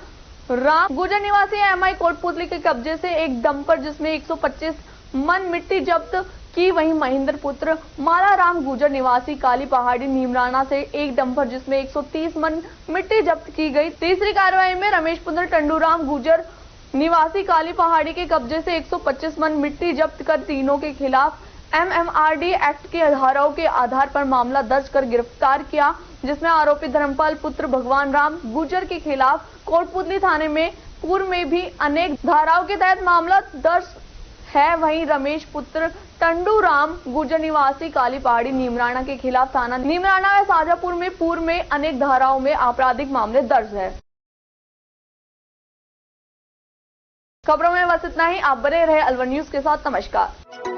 राम गुजर निवासी MI कोटपुतली के कब्जे से एक डंपर जिसमें 125 मन मिट्टी जब्त की। वहीं महेंद्र पुत्र माला राम गुजर निवासी काली पहाड़ी नीमराना से एक डंपर जिसमें 130 मन मिट्टी जब्त की गई। तीसरी कार्रवाई में रमेश पुत्र टंडूराम गुजर निवासी काली पहाड़ी के कब्जे से 125 मन मिट्टी जब्त कर तीनों के खिलाफ MMRD एक्ट के धाराओं के आधार पर मामला दर्ज कर गिरफ्तार किया, जिसमें आरोपी धर्मपाल पुत्र भगवान राम गुजर के खिलाफ कोटपुतली थाने में पूर्व में भी अनेक धाराओं के तहत मामला दर्ज है। वहीं रमेश पुत्र टंडू राम गुजर निवासी काली पहाड़ी नीमराना के खिलाफ थाना नीमराना व शाजापुर में पूर्व में अनेक धाराओं में आपराधिक मामले दर्ज है। खबरों में बस इतना ही। आप बने रहे अलवर न्यूज के साथ। नमस्कार।